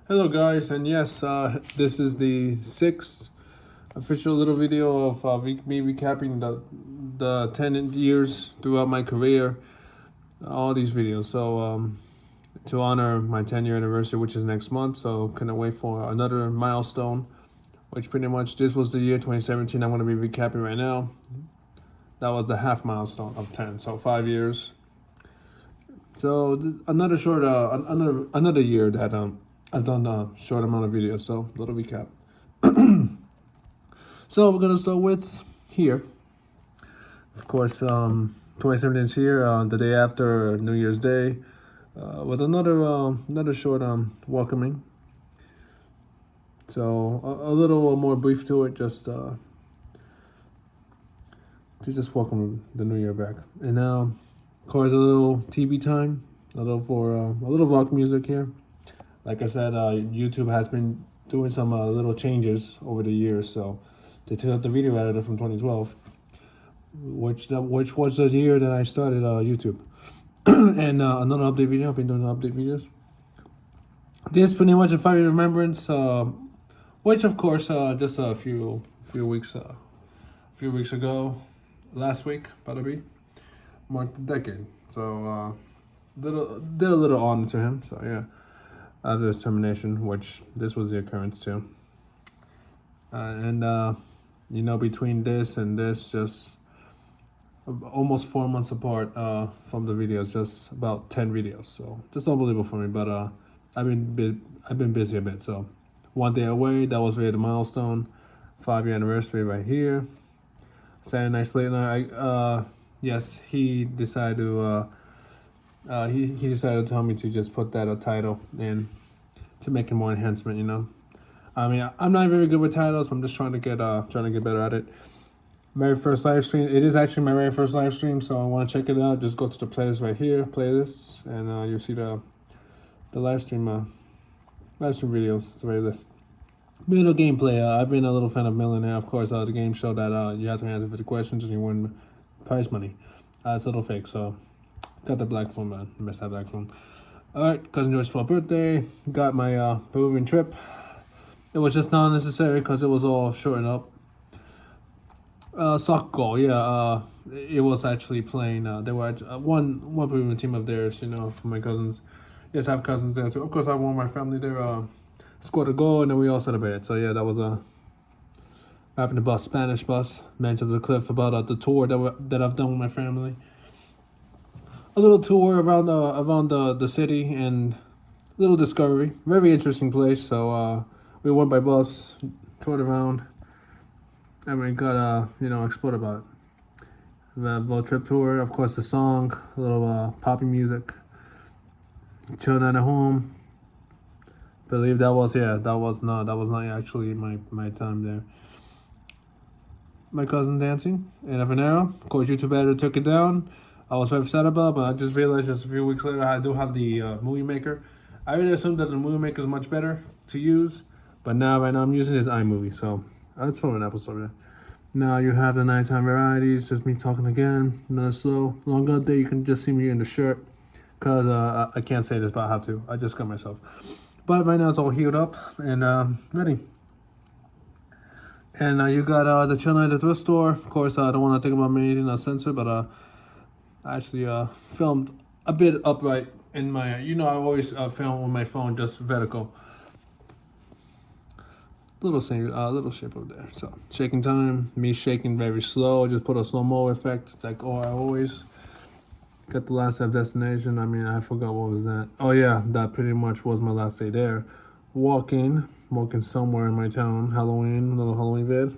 Hello guys, and yes, this is the sixth official little video of me recapping the 10 years throughout my career, all these videos. So to honor my 10-year anniversary, which is next month, so couldn't wait for another milestone, which pretty much this was the year 2017 I'm going to be recapping right now. That was the half milestone of 10, so 5 years. So another short, another year that I've done a short amount of videos. So little recap. So we're gonna start with here. Of course, 2017 is here, the day after New Year's Day, with another short welcoming. So a little more brief to it, just to just welcome the new year back. And now, of course, a little TV time, a little rock music here. Like I said, YouTube has been doing some little changes over the years, so they took out the video editor from 2012, which was the year that I started YouTube. And another update video. I've been doing update videos. This pretty much a 5-year remembrance, which of course just a few weeks ago, last week probably marked the decade. So did a little honor to him. So yeah. After his termination, which this was the occurrence too. And you know, between this and this, just almost 4 months apart from the videos, just about 10 videos. So just unbelievable for me. But I've been busy a bit. So one day away, that was really the milestone. 5-year anniversary right here. Saturday Night Late Night. Yes, he decided to. He decided to tell me to just put that title in to make it more enhancement, you know. I mean, I'm not very good with titles, but I'm just trying to get better at it. Very first live stream. It is actually my very first live stream, so I want to check it out. Just go to the playlist right here, playlists, and you'll see the live stream videos. It's a very list. Middle gameplay. I've been a little fan of Millionaire, of course. The game show that you have to answer 50 questions and you win prize money. It's a little fake, so. Got the black phone, man. I missed that black phone. Alright, cousin George's 12th birthday. Got my Peruvian trip. It was just not necessary because it was all shortened up. Soccer goal, yeah. It was actually playing. There were one Peruvian team of theirs, you know, for my cousins. Yes, I have cousins there too. Of course, I won my family there. Scored a goal and then we all celebrated. So yeah, that was having the bus, Spanish bus. Mentioned the cliff about the tour that I've done with my family. A little tour around the city and a little discovery. Very interesting place. So we went by bus, toured around, and we got explored about it. The boat trip tour, of course, the song, a little poppy music. Chilling at home. Believe that was not actually my time there. My cousin dancing in a Venero. Of course, YouTube editor took it down. I was very upset about it, but I just realized just a few weeks later I do have the Movie Maker. I really assumed that the Movie Maker is much better to use, but right now I'm using this iMovie, so that's from an episode there. Now you have the nighttime varieties, just me talking again, another slow, long update. You can just see me in the shirt, because I can't say this, but I have to. I just got myself. But right now it's all healed up and ready. And you got the chilling at the thrift store. Of course, I don't want to think about anything that's censored, but I actually filmed a bit upright in my, I always film with my phone just vertical. Little shape over there. So shaking time, me shaking very slow. Just put a slow-mo effect. It's like, I always got the last destination. I mean, I forgot what was that. Oh yeah, that pretty much was my last day there. Walking somewhere in my town. Little Halloween vid.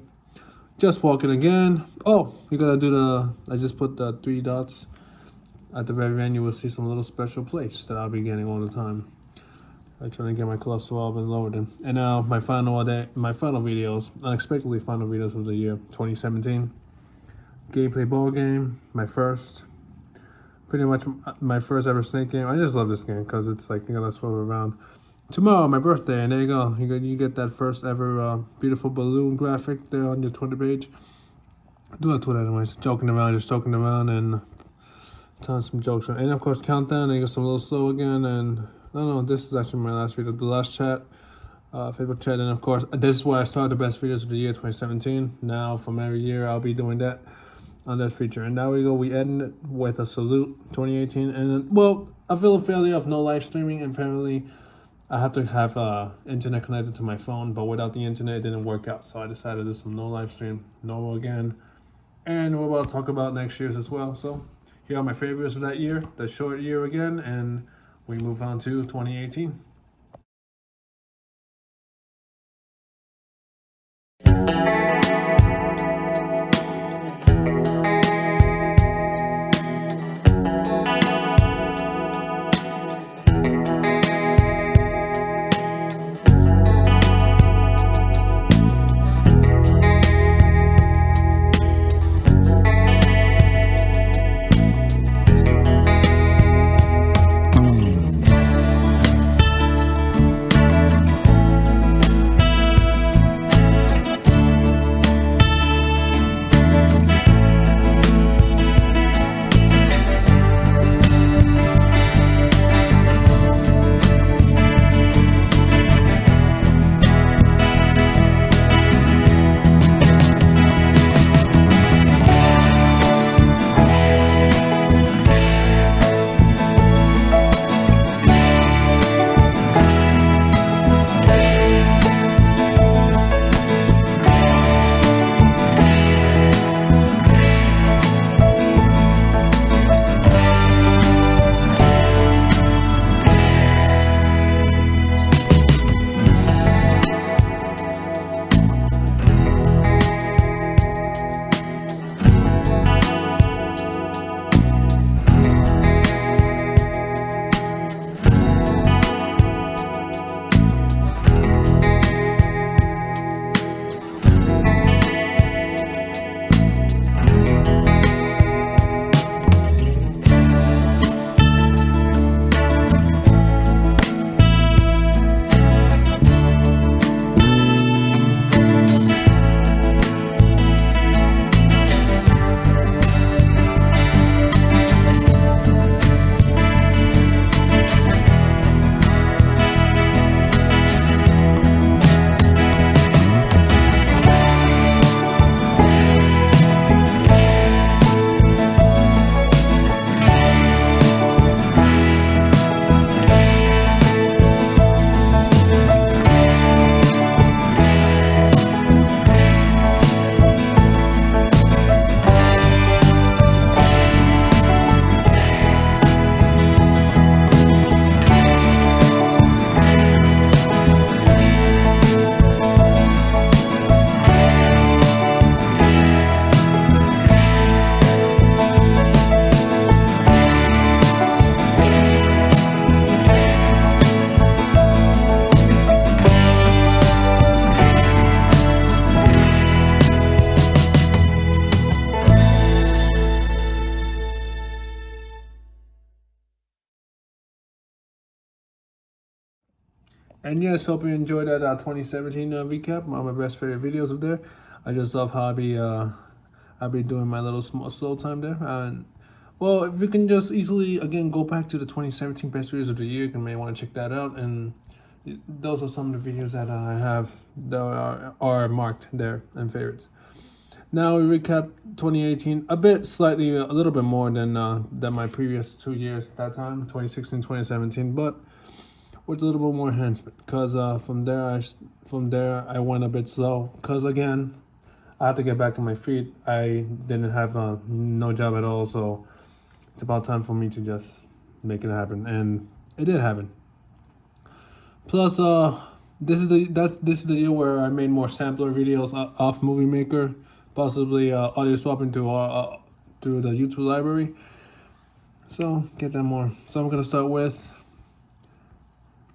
Just walking again. Oh, you gotta do I just put the 3 dots. At the very end, you will see some little special place that I'll be getting all the time. I'm trying to get my cholesterol and lowered in. And now my final videos, unexpectedly final videos of the year 2017. Gameplay ball game, pretty much my first ever snake game. I just love this game because it's like you gotta swerve around. Tomorrow, my birthday, and there you go. You get that first ever beautiful balloon graphic there on your Twitter page. Do that Twitter anyways. Just joking around and telling some jokes. And of course, countdown. I get some little slow again, and No, this is actually my last video. The last chat, Facebook chat, and of course, this is where I started the best videos of the year 2017. Now, from every year, I'll be doing that on that feature. And now we go. We end it with a salute 2018, and then, well, I feel a failure of no live streaming. Apparently, I have to have internet connected to my phone, but without the internet, it didn't work out. So I decided to do some no live stream, no again, and we're about to talk about next year's as well. So here are my favorites of that year, the short year again, and we move on to 2018. And yes, hope you enjoyed that 2017 recap. One of my best favorite videos of there. I just love how I'll be doing my little small slow time there. And well, if you can just easily again go back to the 2017 best videos of the year, you may want to check that out. And those are some of the videos that I have that are marked there and favorites. Now we recap 2018 a bit, slightly, a little bit more than my previous 2 years at that time, 2016, 2017, but with a little bit more enhancement. Because from there I went a bit slow. Because again, I had to get back on my feet. I didn't have no job at all, so it's about time for me to just make it happen, and it did happen. Plus, this is the year where I made more sampler videos off Movie Maker, possibly audio swapping to the YouTube library. So get that more. So I'm gonna start with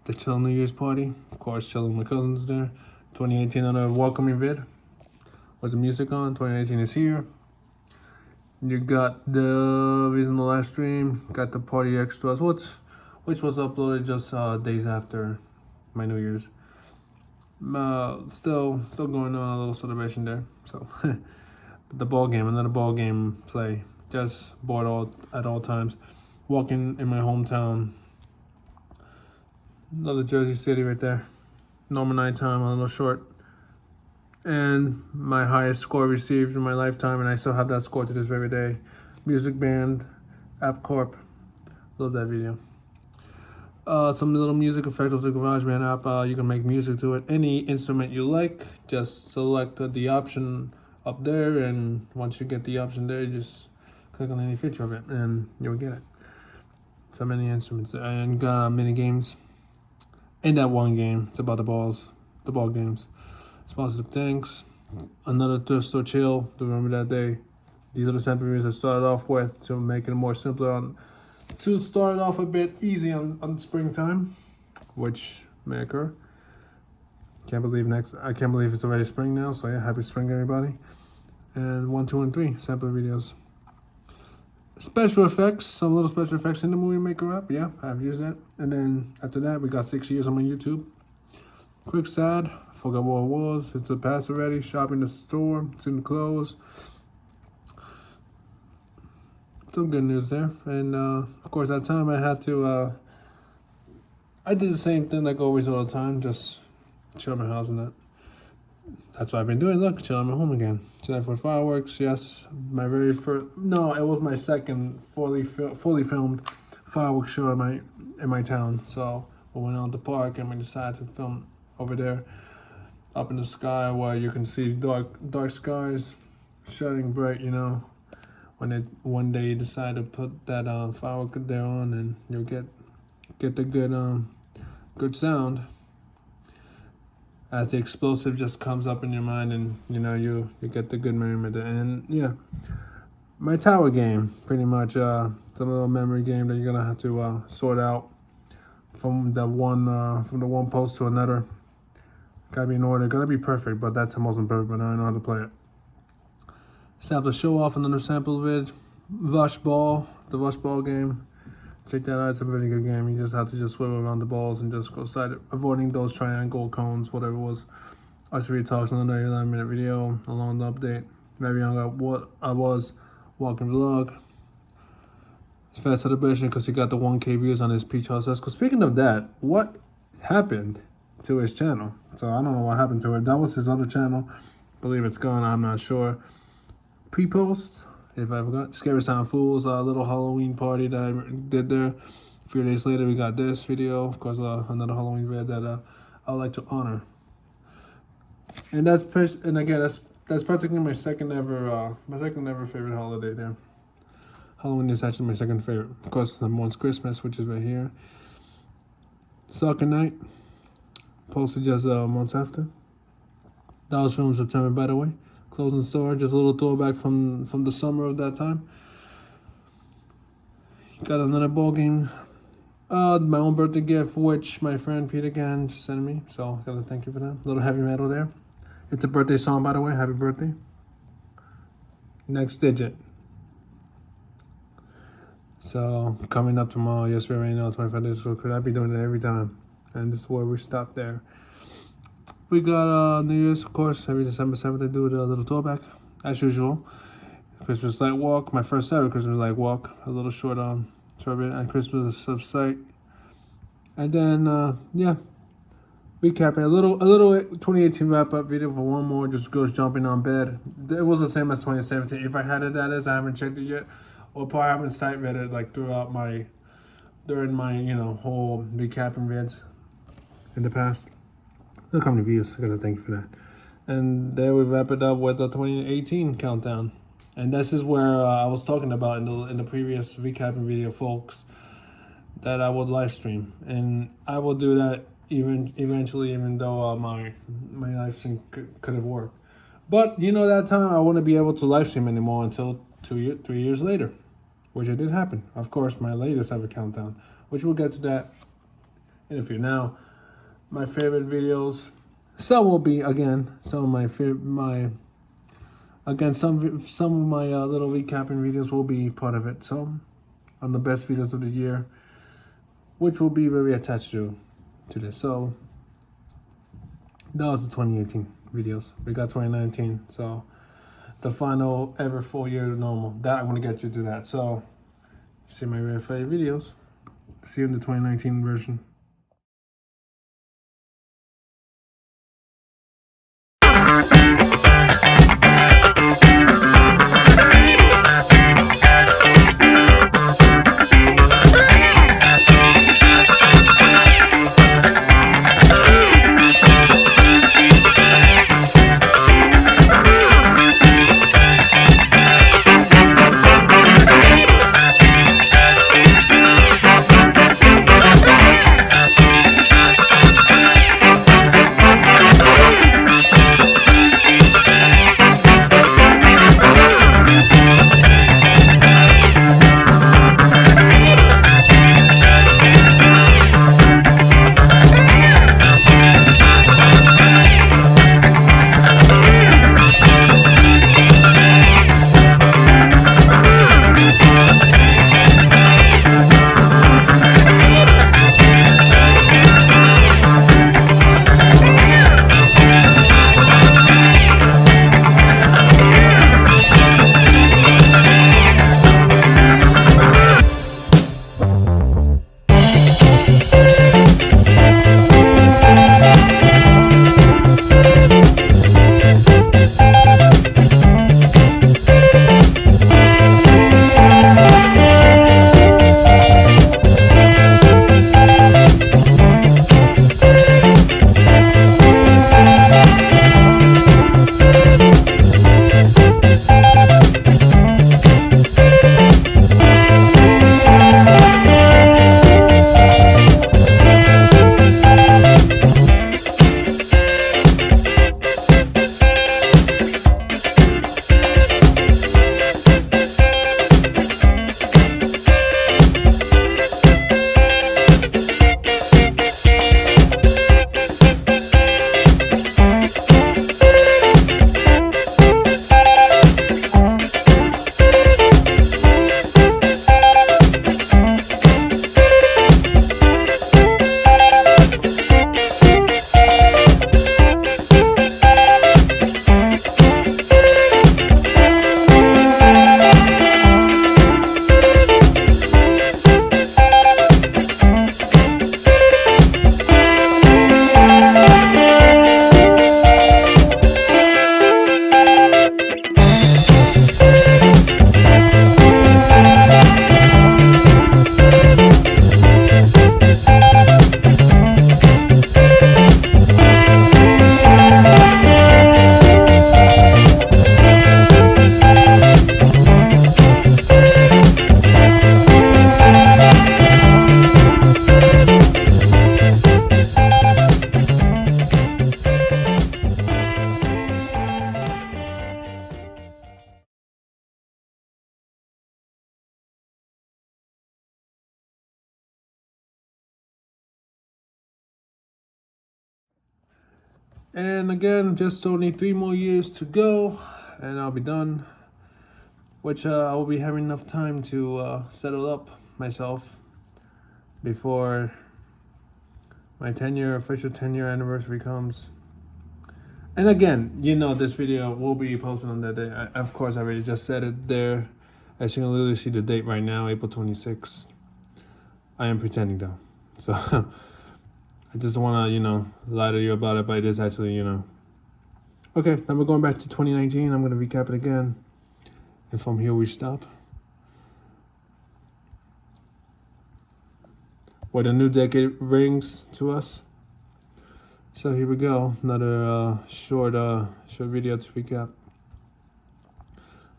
the Chill New Year's party. Of course, chilling with my cousins there. 2018 on a welcoming vid with the music on. 2018 is here. You got the reasonable live stream. Got the party extras, which was uploaded just days after my New Year's. Still going on a little celebration there. So the ball game, another ball game play. Just bored at all times. Walking in my hometown. Another Jersey City right there. Normal nighttime on a little short. And my highest score received in my lifetime, and I still have that score to this very day. Music band, App Corp. Love that video. Some little music effect of the GarageBand app. You can make music to it. Any instrument you like, just select the option up there, and once you get the option there, you just click on any feature of it, and you'll get it. So many instruments, and got mini games. In that one game, it's about the ball games. Positive thanks. Another thrift store chill. To remember that day. These are the sample reviews I started off with to make it more simpler to start off a bit easy on springtime, which may occur. I can't believe it's already spring now, so yeah, happy spring everybody. And 1, 2, and 3 sample videos. Special effects, some little special effects in the Movie Maker app. Yeah, I've used that. And then after that, we got 6 years on my YouTube. Quick sad, forgot what it was. It's a pass already. Shopping the store, it's in the close. Some good news there. And of course, that time I had to. I did the same thing like always all the time, just chill at my house and that. That's what I've been doing. Look, chill at my home again. Chill for fireworks. Yes, my very first. No, it was my second fully filmed fireworks show in my town. So we went out to the park and we decided to film over there, up in the sky where you can see dark skies, shining bright. You know, when one day you decide to put that firework there on, and you'll get the good sound as the explosive just comes up in your mind, and you know you get the good merriment. And yeah, my tower game pretty much it's a little memory game that you're gonna have to sort out from the one post to another. Gotta be in order, gotta be perfect, but that's the most important. But I know how to play it. Sample show off another sample vid, the Rush Ball game. Check that out, it's a very good game. You just have to just swivel around the balls and just go side it, avoiding those triangle cones, whatever it was. RCV Talks, another 11-minute video, along the update. Very young, what I was, walking vlog. It's fast celebration because he got the 1K views on his Peach House Esco. Speaking of that, what happened to his channel? So I don't know what happened to it. That was his other channel. I believe it's gone, I'm not sure. Pre-post, if I forgot, Scary Sound Fools, a little Halloween party that I did there. A few days later, we got this video. Of course, another Halloween vid that I would like to honor. And again, that's practically my second ever favorite holiday there. Halloween is actually my second favorite. Of course, number one's Christmas, which is right here. Soccer Night, posted just months after. That was filmed in September, by the way. Closing the store, just a little throwback from the summer of that time. Got another ball game. My own birthday gift, which my friend Pete again just sent me. So gotta thank you for that. Little heavy metal there. It's a birthday song, by the way. Happy birthday. Next digit. So coming up tomorrow. Yes, we already know 25 days ago. Could I be doing it every time? And this is where we stop there. We got New Year's, of course, every December 7th I do the little throwback, as usual. Christmas light walk, my first ever Christmas light walk, a little short bit, and Christmas of sight. And then, yeah, recapping a little 2018 wrap-up video for one more, just girls jumping on bed. It was the same as 2017. If I had it, that is, I haven't checked it yet. Or probably haven't sight read it, like, during my, whole recapping vids in the past. Look how many views. I gotta thank you for that. And there we wrap it up with the 2018 countdown. And this is where I was talking about in the previous recapping video, folks, that I would live stream, and I will do that eventually, even though my live stream could have worked. But that time I wouldn't be able to live stream anymore until 3 years later, which it did happen. Of course, my latest ever countdown, which we'll get to that in a few. Now, my favorite videos, some will be some of my little recapping videos will be part of it. So on the best videos of the year, which will be very attached to this. So that was the 2018 videos. We got 2019, so the final ever full year normal. That I'm gonna get you to that. So see my very favorite videos. See you in the 2019 version. And again, just only 3 more years to go, and I'll be done. Which I will be having enough time to settle up myself before my official 10-year anniversary comes. And again, you know, this video will be posted on that day. Of course, I already just said it there. As you can literally see the date right now, April 26th. I am pretending though. So I just want to, you know, lie to you about it, but it is actually, you know. Okay, now we're going back to 2019. I'm going to recap it again. And from here we stop. Where the new decade rings to us. So here we go. Another short video to recap.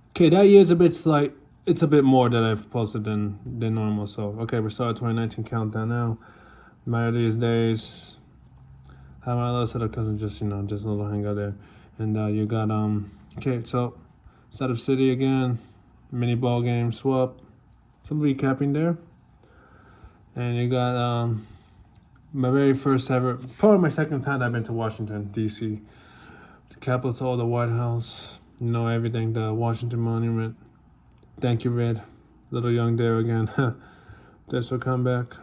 Okay, that year's a bit slight. It's a bit more that I've posted than normal. So okay, we're starting 2019 countdown now. My earliest days. How my little set of cousins, just, you know, just a little hangout there. And you got okay, so Side of City again, mini ball game swap, some recapping there. And you got my very first ever, probably my second time I've been to Washington, D.C. The Capitol, the White House, you know, everything, the Washington Monument. Thank you, Red. Little young there again. Thrift store comeback.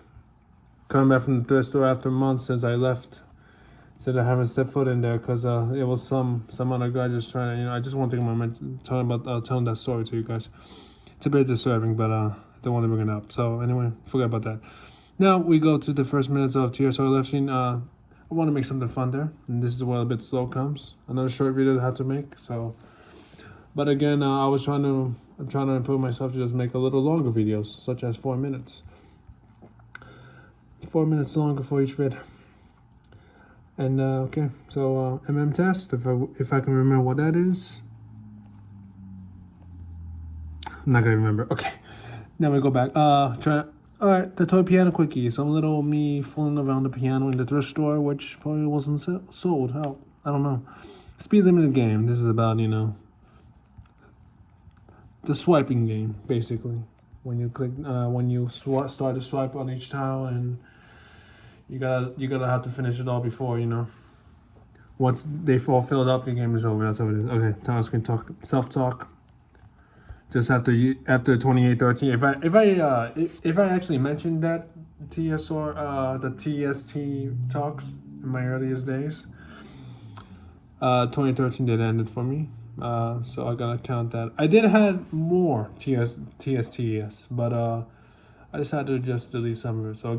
Coming back from the thrift store after months since I left. Said I haven't stepped foot in there because it was some other guy just trying to, you know, I just want to take a moment telling that story to you guys. It's a bit disturbing, but I don't want to bring it up. So anyway, forget about that. Now we go to the first minutes of TSR lifting. I want to make something fun there, and this is where a bit slow comes. Another short video I had to make. So, but again, I'm trying to improve myself to just make a little longer videos, such as 4 minutes. 4 minutes longer for each vid. And okay, so test, if I can remember what that is. I'm not gonna remember. Okay, then we go back. All right, the toy piano quickie. Some little me fooling around the piano in the thrift store, which probably wasn't sold. How? I don't know. Speed limited game. This is about, you know, the swiping game, basically. When you click, when you start to swipe on each tile, and you gotta have to finish it all before, you know. Once they all filled up, your game is over. That's how it is. Okay, tile screen talk, self-talk. Just after 2813. If I actually mentioned that TSR the TST talks in my earliest days, 2013 did end it for me. So I gotta count that. I did have more TSTs, but I decided to just delete some of it. So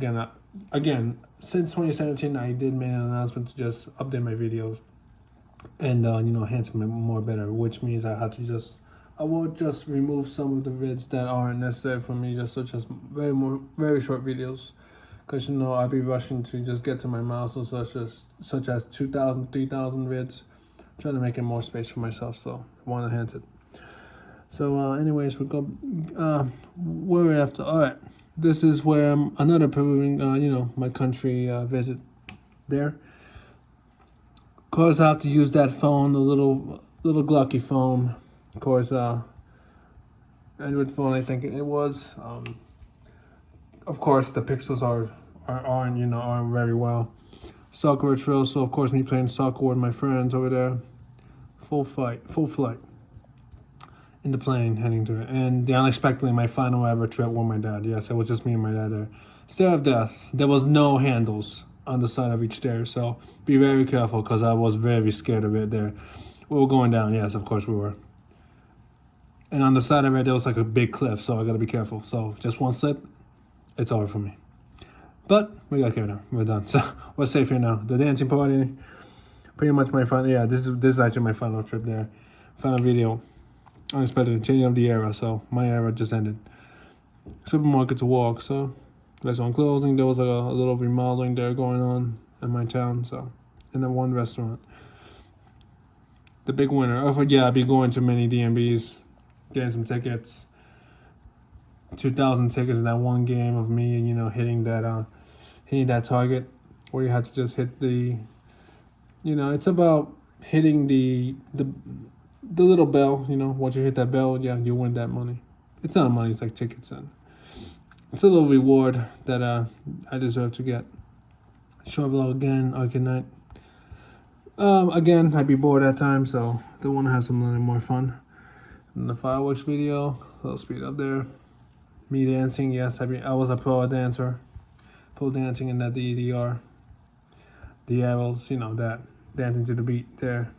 again, since 2017, I did make an announcement to just update my videos and you know, enhance them more better, which means I will just remove some of the vids that aren't necessary for me, just such as very short videos, because, you know, I'll be rushing to just get to my milestones, such as 2,000, 3,000 vids. I'm trying to make it more space for myself, so I want to enhance it. So anyways, we go where we're after. All right, this is where I'm another proving you know, my country visit there. Of course, I have to use that phone, the little glucky phone. Of course, Android phone, I think it was. Of course, the pixels aren't very well. Soccer trail, so of course me playing soccer with my friends over there. Full flight in the plane heading to it. And unexpectedly, my final ever trip with my dad. Yes, it was just me and my dad there. Stair of death. There was no handles on the side of each stair, so be very careful, because I was very scared of it there. We were going down, yes, of course we were. And on the side of it, there was like a big cliff, so I gotta be careful. So just one slip, it's over for me. But we got here now. We're done. So we're safe here now. The dancing party, pretty much my final. Yeah, this is actually my final trip there. Final video. Unexpected changing of the era. So my era just ended. Supermarket to walk. So restaurant closing. There was like a little remodeling there going on in my town. So and then one restaurant. The big winner. Oh yeah, I'll be going to many DMBs. Getting some tickets, 2,000 tickets in that one game of me, you know, hitting that target where you have to just hit the, you know, it's about hitting the little bell, you know. Once you hit that bell, yeah, you win that money. It's not money, it's like tickets, and it's a little reward that I deserve to get. Short vlog again, Arcade Night. Again, I'd be bored at times, so they want to have some little more fun. And the fireworks video, a little speed up there. Me dancing, yes, I was a pro dancer. Pro dancing in that DDR. The arrows, you know that. Dancing to the beat there.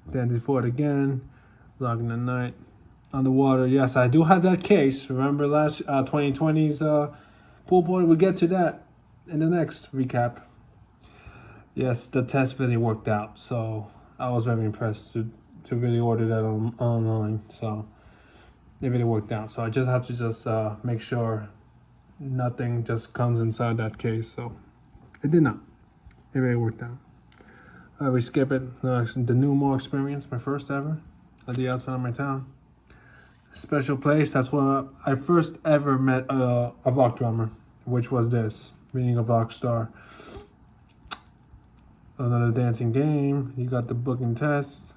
Dancing for it again. Vlogging the night. Underwater, yes, I do have that case. Remember last 2020's pool party? We'll get to that in the next recap. Yes, the test really worked out, so I was very impressed to really order that online. So it really worked out. So I just have to make sure nothing just comes inside that case. So it did not. It really worked out. We skip it. The New Mall experience, my first ever at the outside of my town. Special place. That's where I first ever met a rock drummer, which was this, meaning a rock star. Another dancing game. You got the booking test.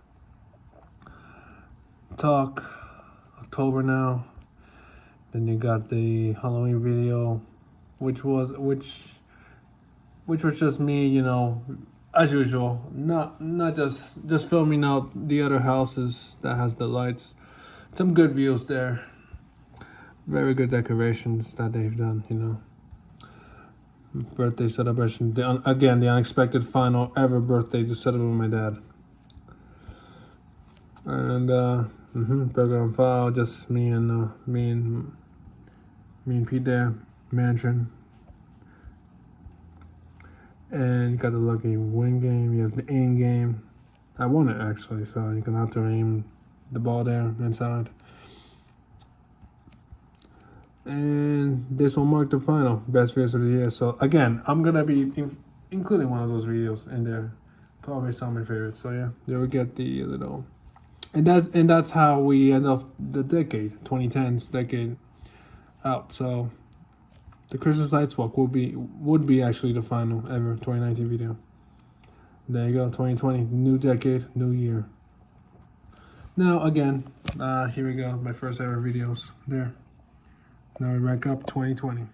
Talk. October now. Then you got the Halloween video, which was just me, you know, as usual. Not just filming out the other houses that has the lights. Some good views there. Very good decorations that they've done, you know. Birthday celebration. Again, the unexpected final ever birthday to celebrate with my dad. And burger on file, just me and Pete there. Mansion. And you got the lucky win game. He has the aim game. I won it actually, so you can have to aim the ball there inside. And this will mark the final best videos of the year. So again, I'm gonna be including one of those videos in there. Probably some of my favorites. So yeah, there we get the little, and that's how we end off the decade, 2010s decade out. So the Christmas Lights Walk would be actually the final ever 2019 video. There you go, 2020, new decade, new year. Now again, here we go, my first ever videos there. Now we rank up 2020.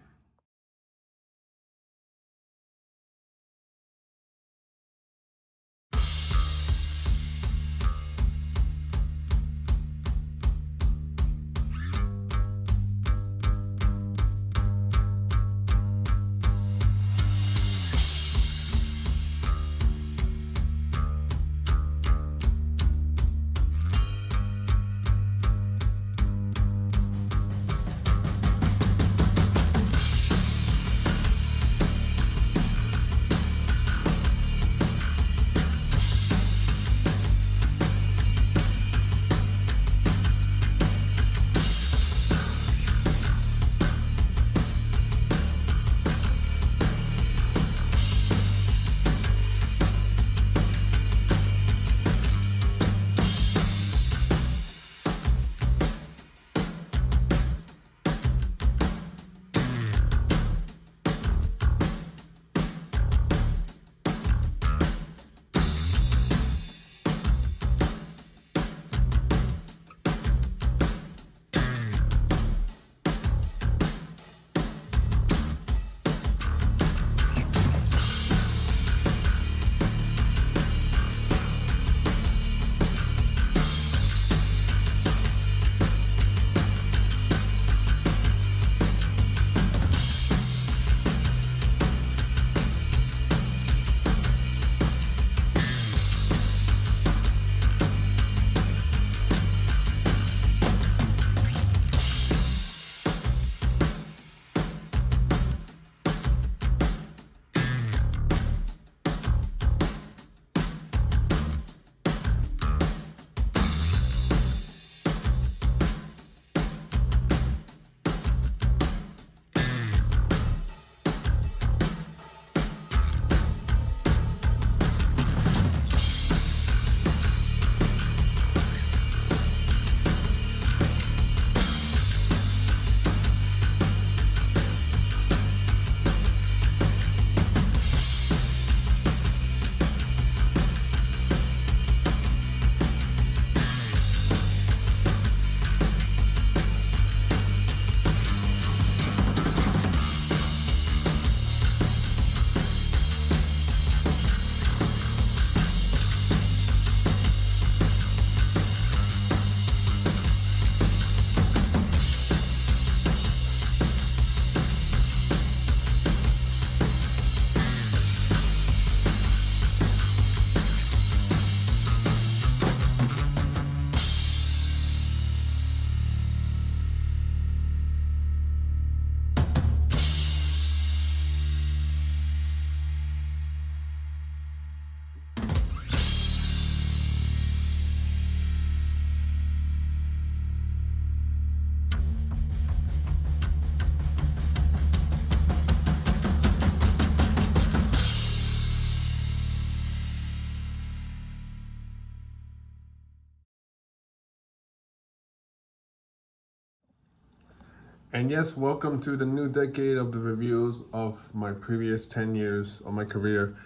And yes, welcome to the new decade of the reviews of my previous 10 years of my career.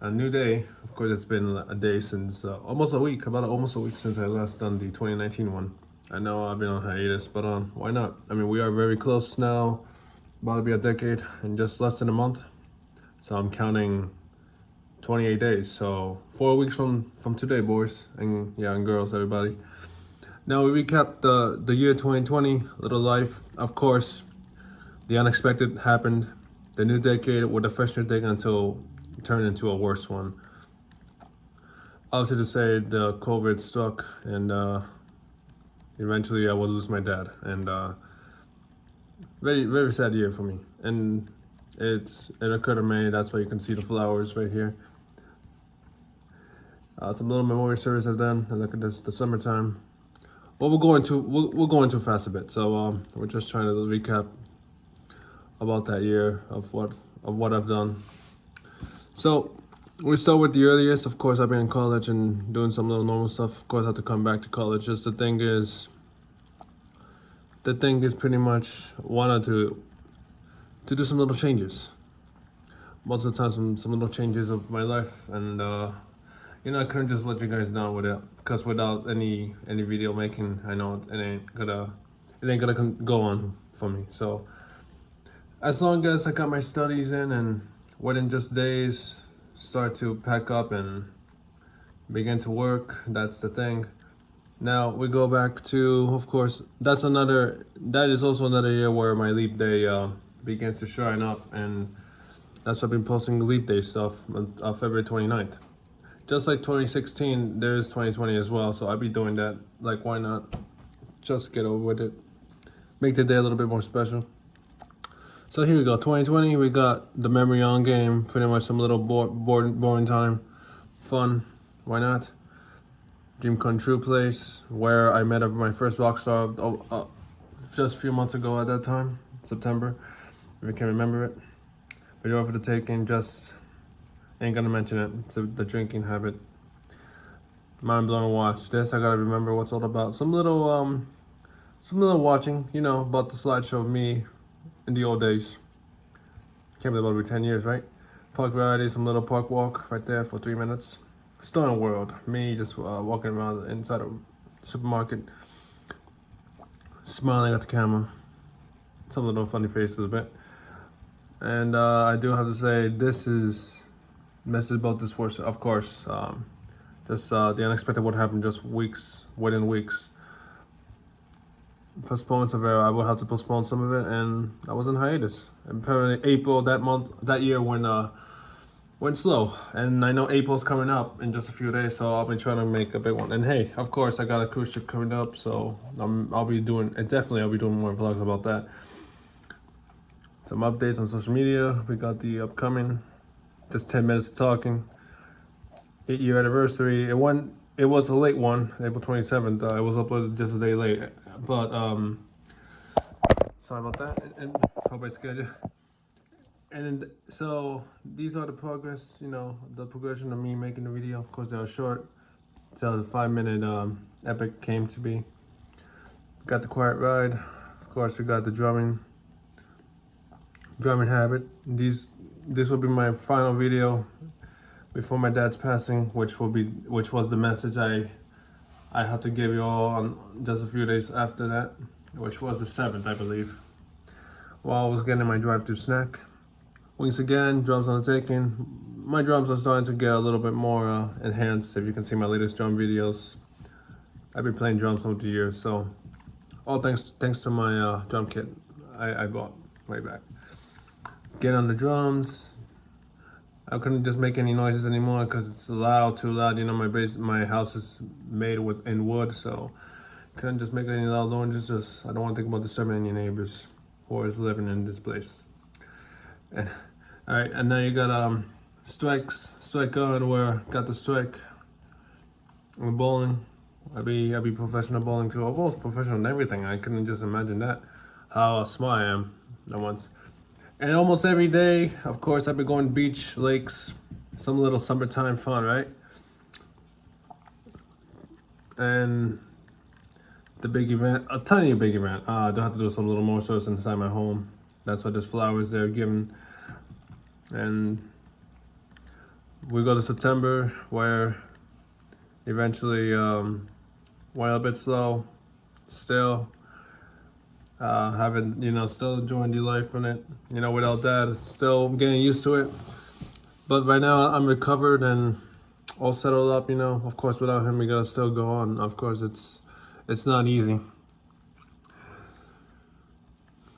A new day. Of course, it's been a day since almost a week, almost a week since I last done the 2019 one. I know I've been on hiatus, but why not? I mean, we are very close now, about to be a decade in just less than a month. So I'm counting 28 days. So 4 weeks from today, boys and girls, everybody. Now we recap the year 2020, little life. Of course, the unexpected happened. The new decade with a fresh new decade until turned into a worse one. Obviously to say the COVID struck and eventually I will lose my dad. And very, very sad year for me. And it occurred in May, that's why you can see the flowers right here. Some little memorial service I've done, and look at this, the summertime. But we're going too fast a bit, so we're just trying to recap about that year of what I've done. So we start with the earliest. Of course, I've been in college and doing some little normal stuff. Of course, I have to come back to college. Just the thing is pretty much wanted to do some little changes. Most of the time, some little changes of my life, and I couldn't just let you guys down with it, because without any video making, I know it ain't gonna go on for me. So as long as I got my studies in and within just days start to pack up and begin to work, that's the thing. Now we go back to, of course, that is also another year where my leap day begins to shine up, and that's why I've been posting leap day stuff on February 29th. Just like 2016, there is 2020 as well, so I'll be doing that. Like, why not just get over with it? Make the day a little bit more special. So here we go, 2020, we got the memory on game, pretty much some little boring time. Fun, why not? Dream come true place, where I met my first rock star just a few months ago at that time, September, if you can remember it. Video for the taking, just ain't gonna mention it. It's the drinking habit. Mind blowing watch. This I gotta remember what's all about. Some little watching, about the slideshow of me in the old days. Can't believe it'll be 10 years, right? Park variety, some little park walk right there for 3 minutes. Stone World. Me just walking around inside a supermarket, smiling at the camera. Some little funny faces a bit. And I do have to say, this is about this worse, of course. Just the unexpected what happened just within weeks. Postponed severe. I will have to postpone some of it, and I was in hiatus. And apparently April that year went slow, and I know April's coming up in just a few days, so I'll be trying to make a big one. And hey, of course, I got a cruise ship coming up, so I'll be doing more vlogs about that. Some updates on social media. We got the upcoming, just 10 minutes of talking. 8-year anniversary. It was a late one, April 27th. It was uploaded just a day late, but sorry about that. And hope I scared you. And so these are the progress, the progression of me making the video. Of course, they are short. So the 5-minute epic came to be. Got the quiet ride. Of course, we got the drumming habit. This will be my final video before my dad's passing, which was the message I had to give you all on just a few days after that, which was the 7th, I believe. While I was getting my drive-through snack. Once again, drums on the taking. My drums are starting to get a little bit more enhanced. If you can see my latest drum videos, I've been playing drums over the years, so all thanks to my drum kit I bought way back. Get on the drums. I couldn't just make any noises anymore because it's too loud. My house is made in wood, so couldn't just make any loud noises. I don't want to think about disturbing any neighbors who is living in this place. And all right, and now you got strike on where got the strike. I'm bowling. I be professional bowling too. I was professional in everything. I couldn't just imagine that, how smart I am at once. And almost every day, of course, I've been going to beach, lakes, some little summertime fun, right? And the big event, a tiny big event. I don't have to do some little more so it's inside my home. That's why there's flowers there given. And we go to September where eventually went a bit slow, still having, still enjoying the life from it, without dad, still getting used to it. But right now I'm recovered and all settled up, of course without him we gotta still go on. Of course it's not easy.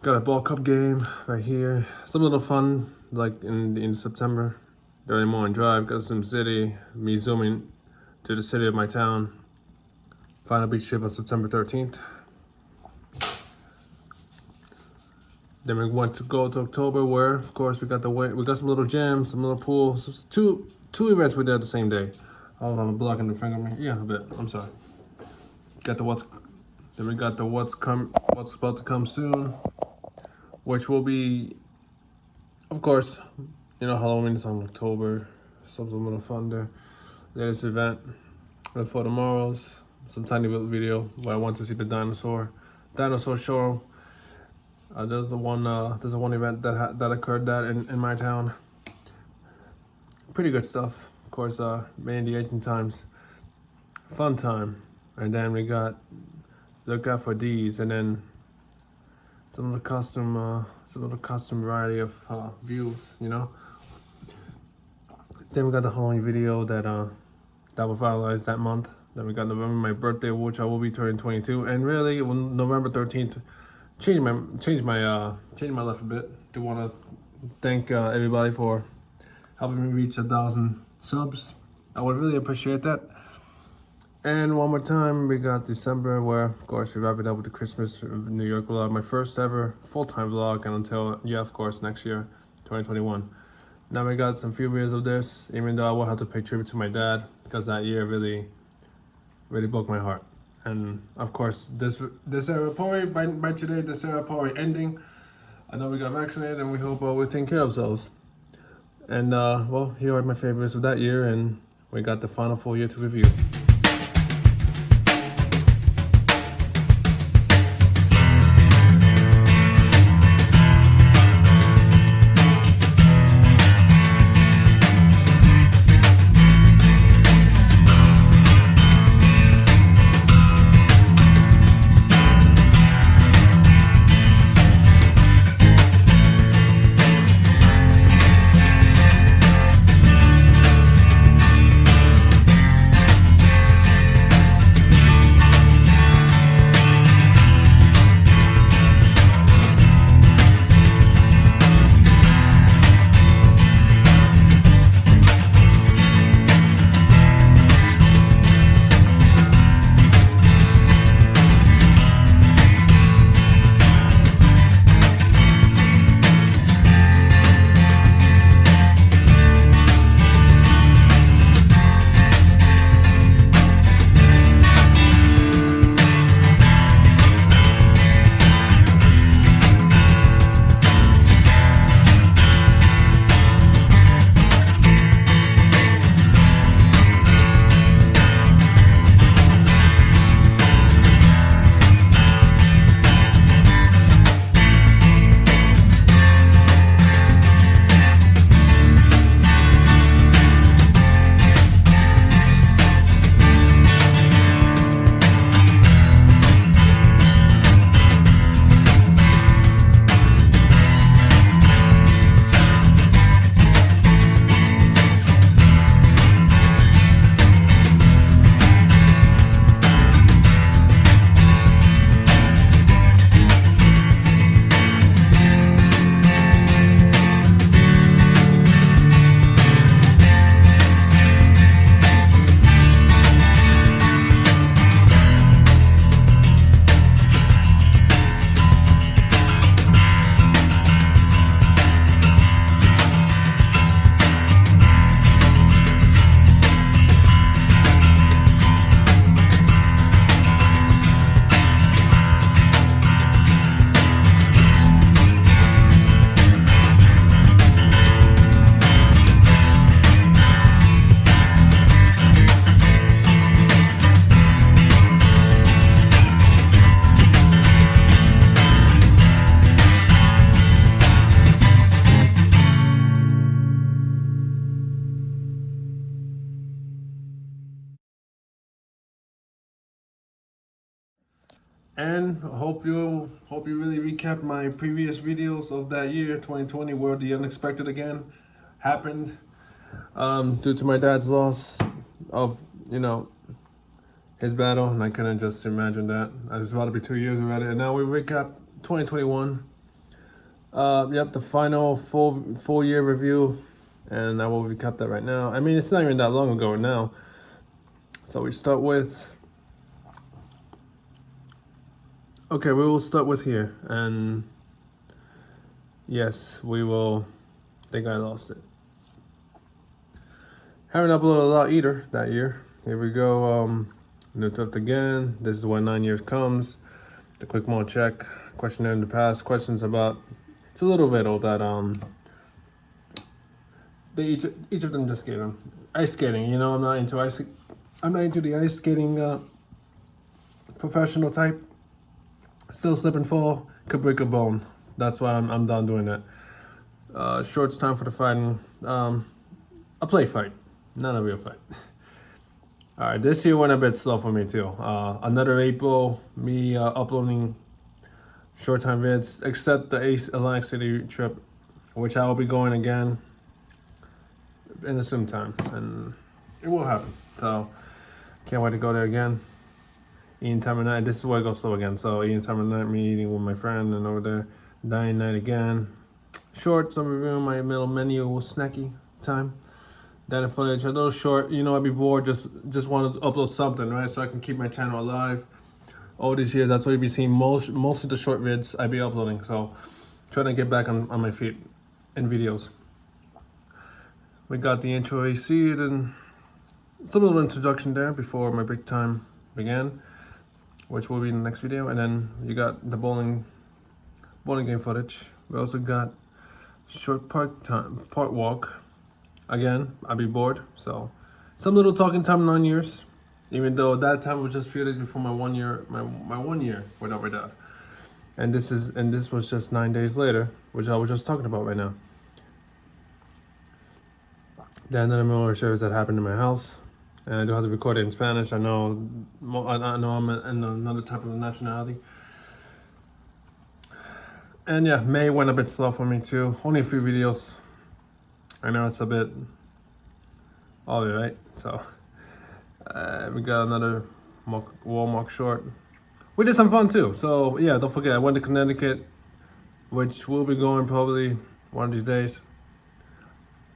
Got a ball cup game right here. Some little fun like in September. Early morning drive, got some city, me zooming to the city of my town. Final beach trip on September 13th. Then we went to go to October where, of course, we got some little gyms, some little pools. Two events we did the same day. Hold on, I'm blocking the front of me. Yeah, a bit. I'm sorry. Then we got the what's about to come soon, which will be, of course, Halloween is on October. Something little fun there. Latest event for tomorrow's some tiny little video where I want to see the dinosaur show. There's the one event that occurred in my town. Pretty good stuff. Of course, made in the ancient times. Fun time. And then we got look out for these, and then some of the custom variety of views. Then we got the Halloween video that will finalize that month. Then we got November, my birthday, which I will be turning 22, and really November 13th. Change my life a bit. Do want to thank everybody for helping me reach 1,000 subs. I would really appreciate that. And one more time, we got December, where of course we wrap it up with the Christmas New York vlog, my first ever full-time vlog, and until of course next year, 2021. Now we got some few videos of this, even though I will have to pay tribute to my dad because that year really broke my heart. And of course, this era probably by today, this era probably ending. I know we got vaccinated, and we hope we're taking care of ourselves. And well, here are my favorites of that year, and we got the final full year to review. And hope you really recapped my previous videos of that year, 2020, where the unexpected again happened. Due to my dad's loss of, his battle, and I couldn't just imagine that. I was about to be 2 years already, and now we recap 2021. Yep, the final full year review, and I will recap that right now. I mean, it's not even that long ago now. So we start with. Okay, we will start with here, and yes, we will. I think I lost it. Haven't uploaded a lot either that year. Here we go. New Tuft again. This is when 9 years comes. The quick mode check. Questionnaire in the past. Questions about. It's a little riddle that they each of them just gave them ice skating. I'm not into ice. I'm not into the ice skating professional type. Still slip and fall. Could break a bone. That's why I'm done doing that. Shorts time for the fighting. A play fight, not a real fight. All right, this year went a bit slow for me too. Another April, me uploading short time vids, except the Atlantic City trip, which I will be going again in the soon time, and it will happen. So can't wait to go there again. Eating time of night. This is where I go slow again. So eating time of night, me eating with my friend, and over there, dining night again. Shorts, I'm reviewing my little menu, snacky time. Data footage, a little short. I'd be bored. Just want to upload something, right? So I can keep my channel alive. All these years, that's why you've been seeing most of the short vids I be uploading. So trying to get back on my feet in videos. We got the intro AC and some little introduction there before my big time began, which will be in the next video. And then you got the bowling game footage. We also got short park walk. Again, I'd be bored, so some little talking time 9 years, even though that time was just a few days before my 1 year, my 1 year without my dad, and this was just 9 days later, which I was just talking about right now. Then the military service that happened in my house, and I do have to record it in Spanish. I know I'm in another type of nationality, and yeah, May went a bit slow for me too. Only a few videos. I know it's a bit all right. So we got another wall mock short. We did some fun too. So yeah, don't forget I went to Connecticut, which we'll be going probably one of these days.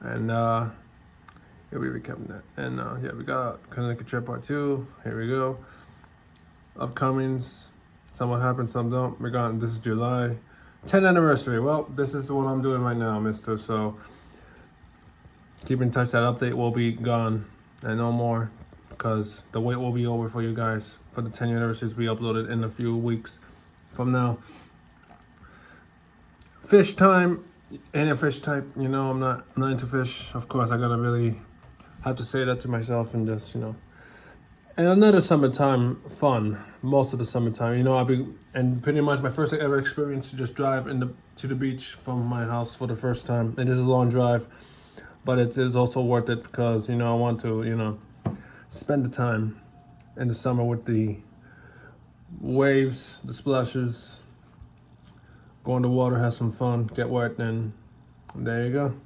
And yeah, we recapping that. And yeah, we got Connecticut trip part 2. Here we go. Upcomings. Some what happened, some don't. We got this is July 10th anniversary. Well, this is what I'm doing right now, mister. So keep in touch. That update will be gone and no more, because the wait will be over for you guys for the 10th anniversaries we uploaded in a few weeks from now. Fish time. Ain't a fish type. I'm not into fish. Of course, I gotta really have to say that to myself and just And another summertime fun. Most of the summertime, I'll be, and pretty much my first ever experience to just drive to the beach from my house for the first time. And this is a long drive. But it is also worth it because, I want to, spend the time in the summer with the waves, the splashes, go in the water, have some fun, get wet, and there you go.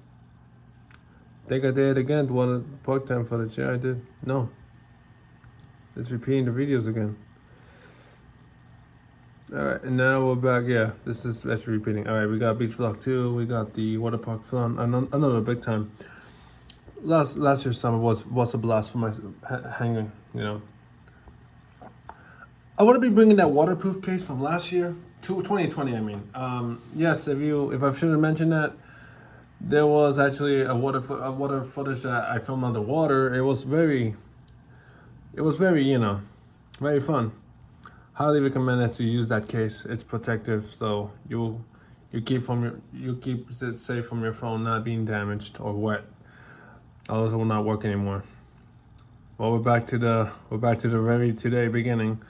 Think I did again, one park time footage. Yeah, I did. No. It's repeating the videos again. Alright, and now we're back. Yeah, this is actually repeating. Alright, we got beach vlog 2, we got the water park fun, another big time. Last year's summer was a blast for my hanging, I want to be bringing that waterproof case from last year to 2020. I mean, yes, if I should have mentioned that, there was actually a water footage that I filmed underwater. It was very, very fun. Highly recommended to use that case. It's protective, so you keep it safe from your phone not being damaged or wet. Otherwise, it will not work anymore. Well, we're back to the very today beginning.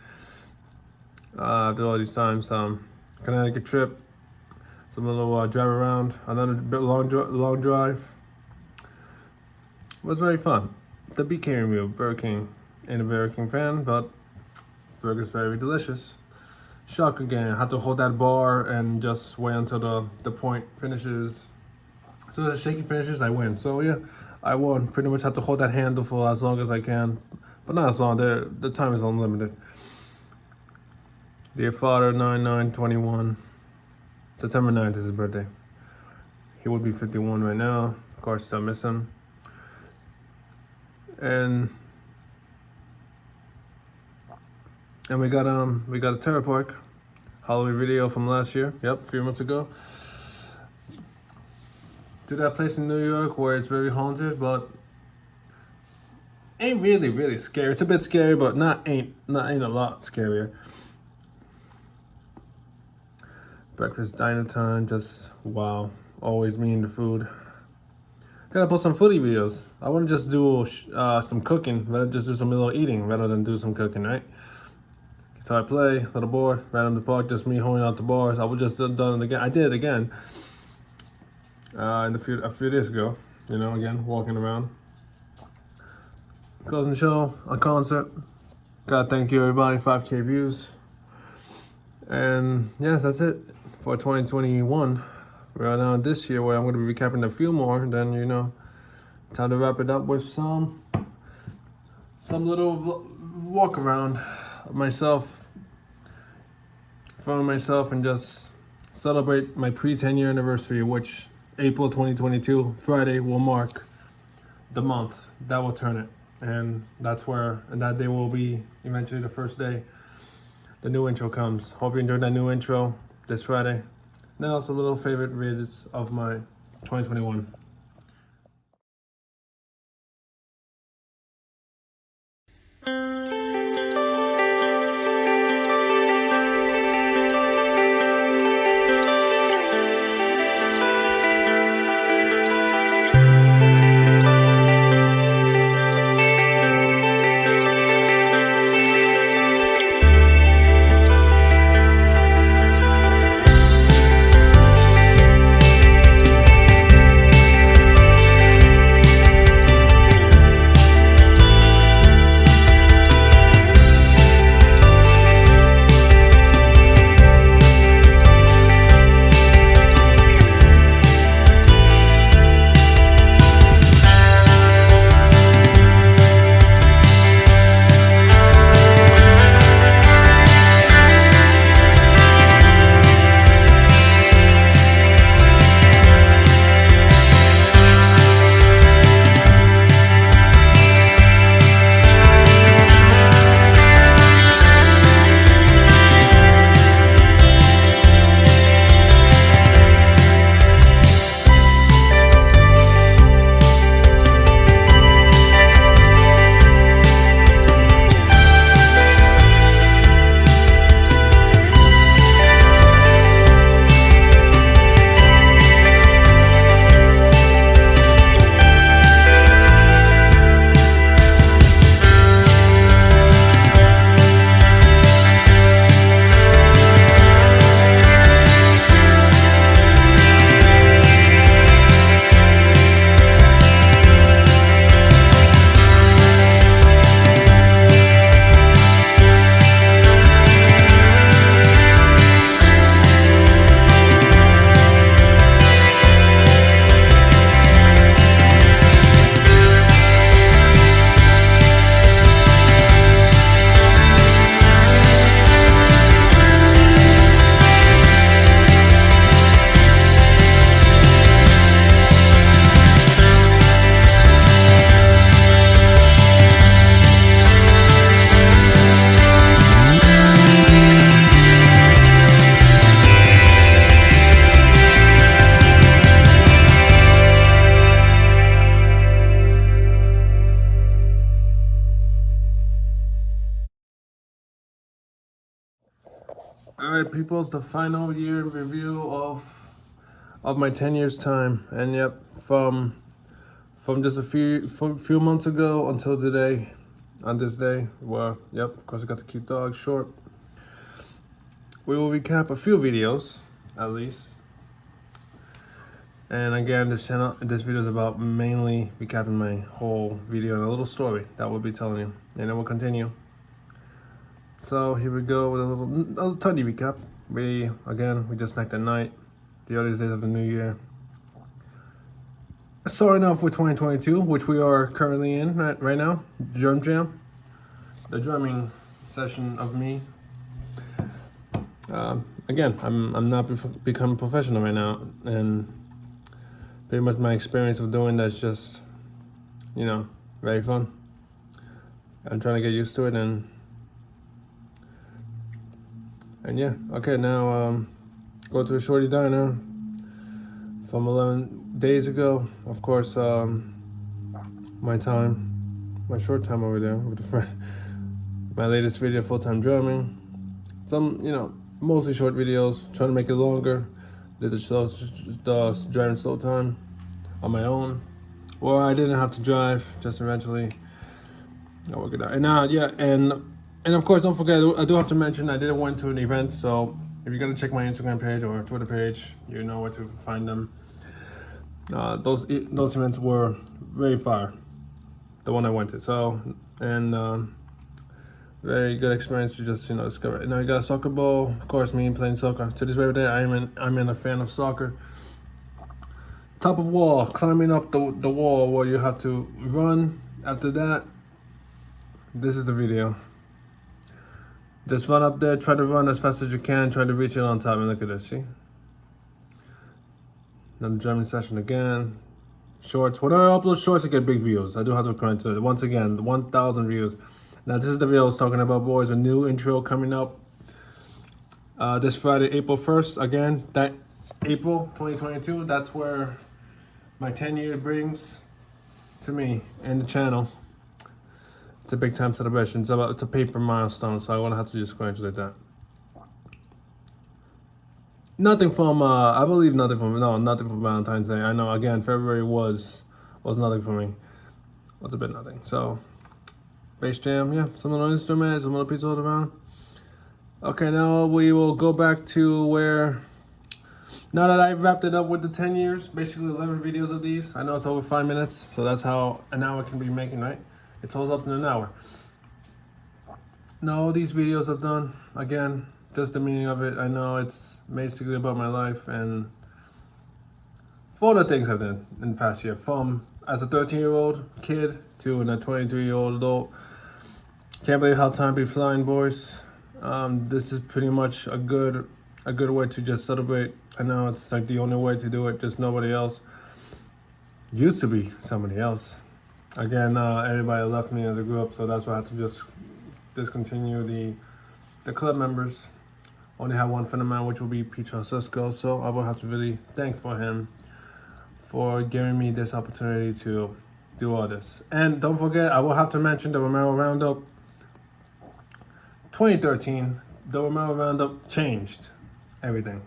After all these times, Connecticut trip, some little drive around, another bit long drive. It was very fun. The BK review, Burger King, ain't a Burger King fan, but burger's very delicious. shock again. I have to hold that bar and just wait until the point finishes. So the shaky finishes, I win. So yeah, I won. Pretty much have to hold that handle for as long as I can, but not as long. The time is unlimited. Dear father, 9/9/21. September 9th is his birthday. He would be 51 right now. Of course, I miss him. And we got a Terror Park Halloween video from last year. Yep, a few months ago. To that place in New York where it's very haunted, but ain't really scary. It's a bit scary, but ain't a lot scarier. Breakfast diner time, just wow. Always me and the food. Gotta post some foodie videos. I want to just do some cooking, rather just do some little eating rather than do some cooking, right? Guitar play, little board, right on the park, just me holding out the bars. I would just done it again. I did it again a few days ago. You know, again walking around. Closing show, a concert. Gotta thank you everybody, 5K views. And yes, that's it for 2021. Right now this year, where I'm going to be recapping a few more, then you know, time to wrap it up with some little walk around of myself, from myself, and just celebrate my pre-10-year anniversary, which April 2022 Friday will mark the month that will turn it, and that day will be eventually the first day the new intro comes. Hope you enjoyed that new intro this Friday. Now some little favorite vids of my 2021. Alright, people, it's the final year review of my 10 years time. And yep, from just a few months ago until today, on this day, well, yep, of course I got the cute dog, Short. We will recap a few videos, at least. And again, this video is about mainly recapping my whole video and a little story that we'll be telling you. And it will continue. So here we go with a little tiny recap. We just snacked at night, the earliest days of the new year. Starting off with 2022, which we are currently in right now, Drum Jam, the drumming session of me. Again, I'm not becoming professional right now, and pretty much my experience of doing that's just, very fun. I'm trying to get used to it, and yeah. Okay, now go to a shorty diner from 11 days ago. Of course, my short time over there with a friend. My latest video, full-time drumming. Some, mostly short videos, trying to make it longer. Did the driving slow time on my own. Well, I didn't have to drive, just eventually I'll work it out. And and of course, don't forget, I do have to mention I didn't went to an event, so if you're gonna check my Instagram page or Twitter page, you know where to find them. Those events were very fire, the one I went to. So, and very good experience to just discover. Now you got a soccer ball. Of course, me playing soccer. To this very day, I'm in a fan of soccer. Top of wall, climbing up the wall where you have to run. After that, this is the video. Just run up there, try to run as fast as you can, try to reach it on top, and look at this, see? Another drumming session again. Shorts, whenever I upload shorts, I get big views. I do have to correct it. Once again, 1,000 views. Now this is the video I was talking about, boys. A new intro coming up this Friday, April 1st. Again, that April 2022, that's where my 10-year brings to me and the channel. It's a big time celebration. It's a paper milestone, so I want to have to just congratulate that. Nothing from nothing from Valentine's Day. I know, again, February was nothing for me. Was a bit nothing. So bass jam, yeah, some little instruments, some little pieces all around. Okay, now we will go back to where, now that I've wrapped it up with the 10 years, basically 11 videos of these. I know it's over 5 minutes, so that's how an hour can be making, right? It totals up in an hour. Now all these videos I've done, again, just the meaning of it. I know it's basically about my life and for the things I've done in the past year, from as a 13-year-old kid to a 22-year-old adult. Can't believe how time be flying, boys. This is pretty much a good way to just celebrate. I know it's like the only way to do it, just nobody else. Used to be somebody else. Again, everybody left me as a group, so that's why I had to just discontinue the club members. Only have one friend of mine, which will be Pete Francisco, so I will have to really thank for him for giving me this opportunity to do all this. And don't forget, I will have to mention the Romero Roundup 2013. The Romero Roundup changed everything.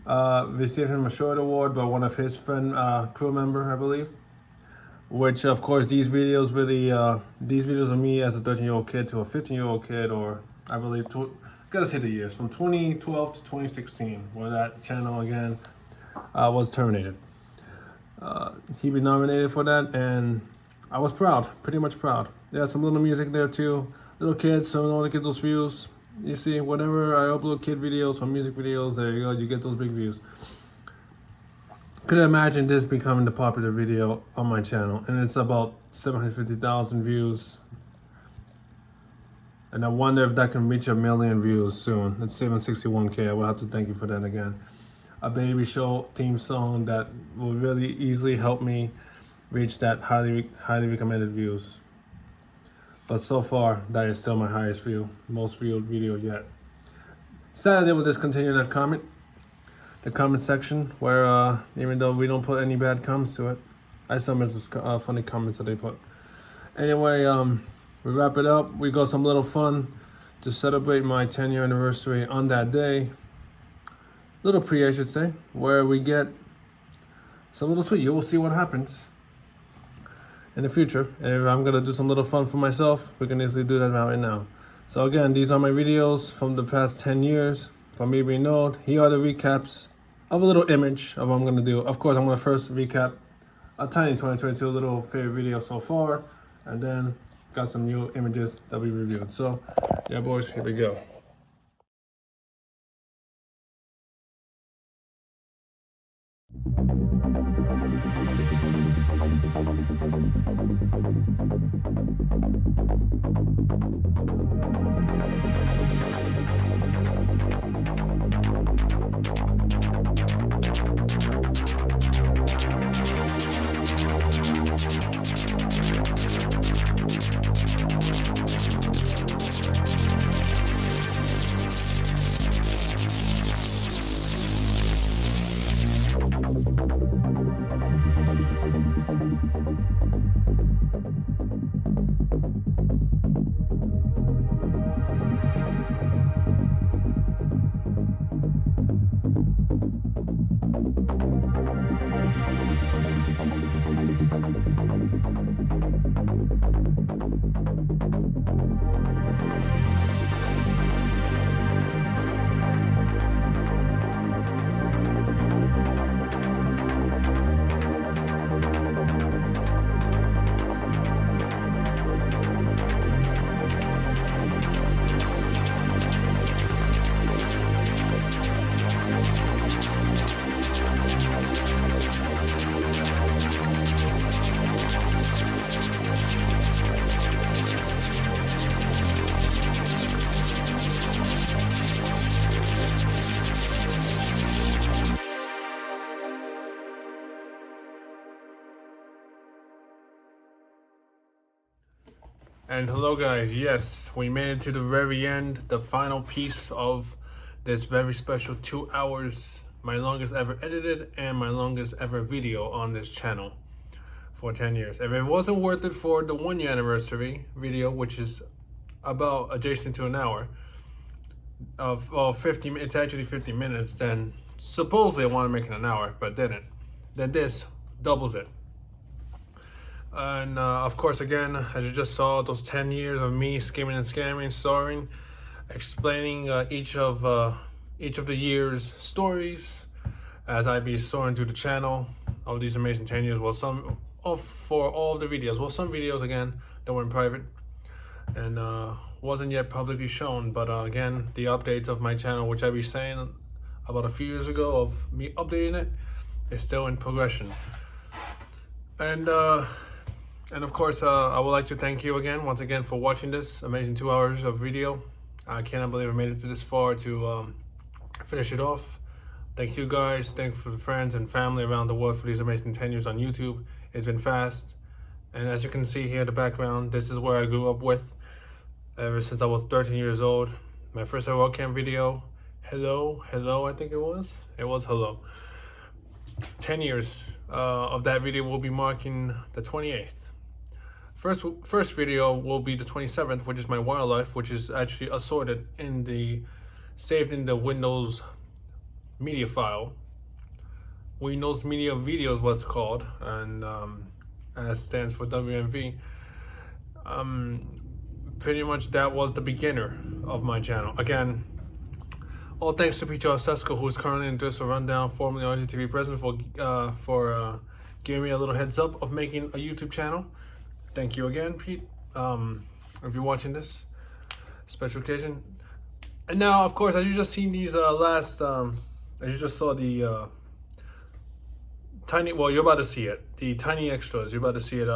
Received him a short award by one of his crew member, I believe. Which, of course, these videos of me as a 13-year-old kid to a 15-year-old kid, or I believe, gotta say the years, from 2012 to 2016, where that channel again was terminated. He been nominated for that, and I was proud, pretty much proud. Yeah, some little music there too, little kids, so in order to get those views, you see, whenever I upload kid videos or music videos, there you go, you get those big views. Couldn't imagine this becoming the popular video on my channel, and it's about 750,000 views. And I wonder if that can reach 1 million views soon. It's 761K. I will have to thank you for that again. A baby show theme song that will really easily help me reach that highly recommended views. But so far, that is still my highest view, most viewed video yet. Saturday will discontinue the comment section, where even though we don't put any bad comments to it, I still miss those funny comments that they put. Anyway, we wrap it up. We got some little fun to celebrate my 10-year anniversary on that day. Little pre, I should say, where we get some little sweet. You will see what happens in the future. And if I'm gonna do some little fun for myself, we can easily do that right now. So again, these are my videos from the past 10 years. For me being old, here are the recaps of a little image of what I'm gonna do. Of course, I'm gonna first recap a tiny 2022 little favorite video so far, and then got some new images that we reviewed. So Yeah, boys, here we go. And hello guys, yes, we made it to the very end, the final piece of this very special 2 hours, my longest ever edited and my longest ever video on this channel for 10 years. If it wasn't worth it for the 1 year anniversary video, which is about adjacent to an hour of, well, 50, it's actually 50 minutes, then supposedly I wanted to make it an hour, but didn't. Then this doubles it. And of course, again, as you just saw, those 10 years of me scheming and scamming, soaring, explaining each of the year's stories as I be soaring through the channel of these amazing 10 years. Well, for all the videos, well, some videos again that were in private and wasn't yet publicly shown, but again, the updates of my channel, which I be saying about a few years ago of me updating it, is still in progression. And of course, I would like to thank you again, once again, for watching this amazing 2 hours of video. I cannot believe I made it to this far to finish it off. Thank you guys. Thank you for the friends and family around the world for these amazing 10 years on YouTube. It's been fast. And as you can see here in the background, this is where I grew up with ever since I was 13 years old. My first ever webcam video, hello, I think it was. It was hello. 10 years of that video will be marking the 28th. First video will be the 27th, which is my wildlife, which is actually assorted in the, saved in the Windows media file. Windows Media Video is what it's called, and as stands for WMV. Pretty much that was the beginner of my channel. Again, all thanks to Peter Sesko, who is currently in this rundown, formerly RGTV president, for giving me a little heads up of making a YouTube channel. Thank you again, Pete, if you're watching this special occasion. And now, of course, as you just seen these as you just saw the tiny, well, you're about to see it, the tiny extras, you're about to see it.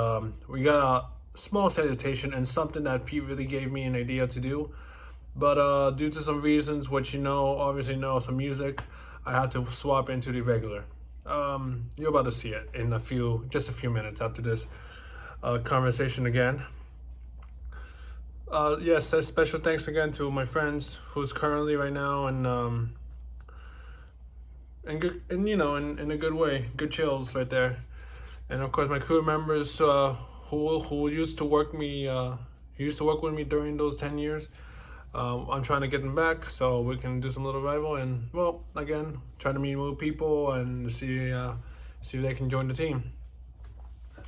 We got a small salutation and something that Pete really gave me an idea to do. But due to some reasons, which you know, obviously know, some music, I had to swap into the regular. You're about to see it in just a few minutes after this conversation again. Yes, a special thanks again to my friends who's currently right now and good, and you know, in a good way, good chills right there. And of course my crew members who used to work with me during those 10 years. I'm trying to get them back so we can do some little rival and, well, again, try to meet new people and see if they can join the team.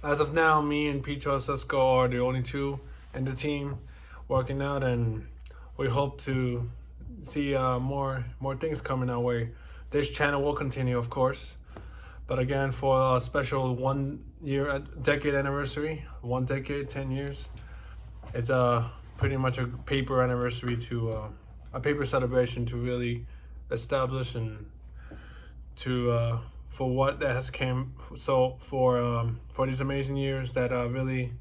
As of now, me and Pete Sesko are the only two in the team working out, and we hope to see more things coming our way. This channel will continue, of course, but again, for a special 1 year decade anniversary, 1 decade, 10 years, it's pretty much a paper anniversary to a paper celebration to really establish and to for what that has came so for these amazing years that really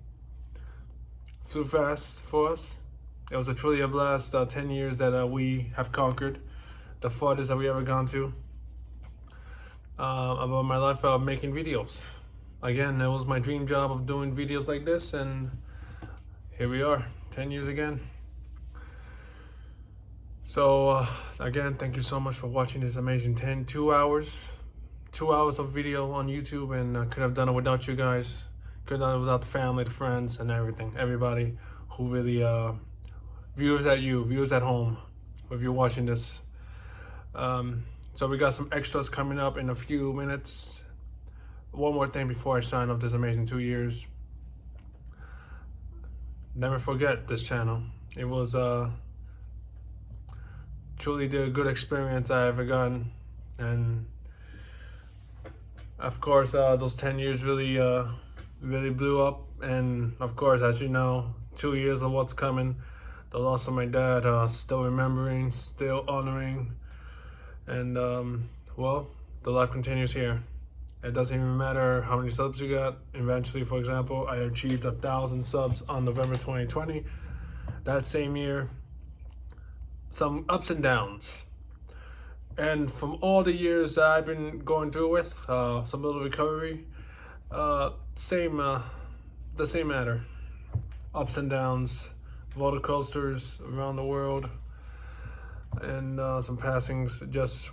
flew fast for us. It was a truly a blast. 10 years that we have conquered, the farthest that we ever gone to. About my life making videos. Again, it was my dream job of doing videos like this, and here we are, 10 years again. So again, thank you so much for watching this amazing 2 hours of video on YouTube, and I could have done it without you guys. Could have done it without the family, the friends, and everybody who really viewers at home, if you're watching this. So we got some extras coming up in a few minutes. One more thing before I sign off this amazing 2 years. Never forget this channel. It was truly the good experience I ever gotten, and of course those 10 years really blew up. And of course, as you know, 2 years of what's coming, the loss of my dad, still remembering, still honoring, and well, the life continues here. It doesn't even matter how many subs you got. Eventually, for example, I achieved 1,000 subs on November 2020. That same year, some ups and downs. And from all the years that I've been going through with, some little recovery, the same matter. Ups and downs, roller coasters around the world, and some passings just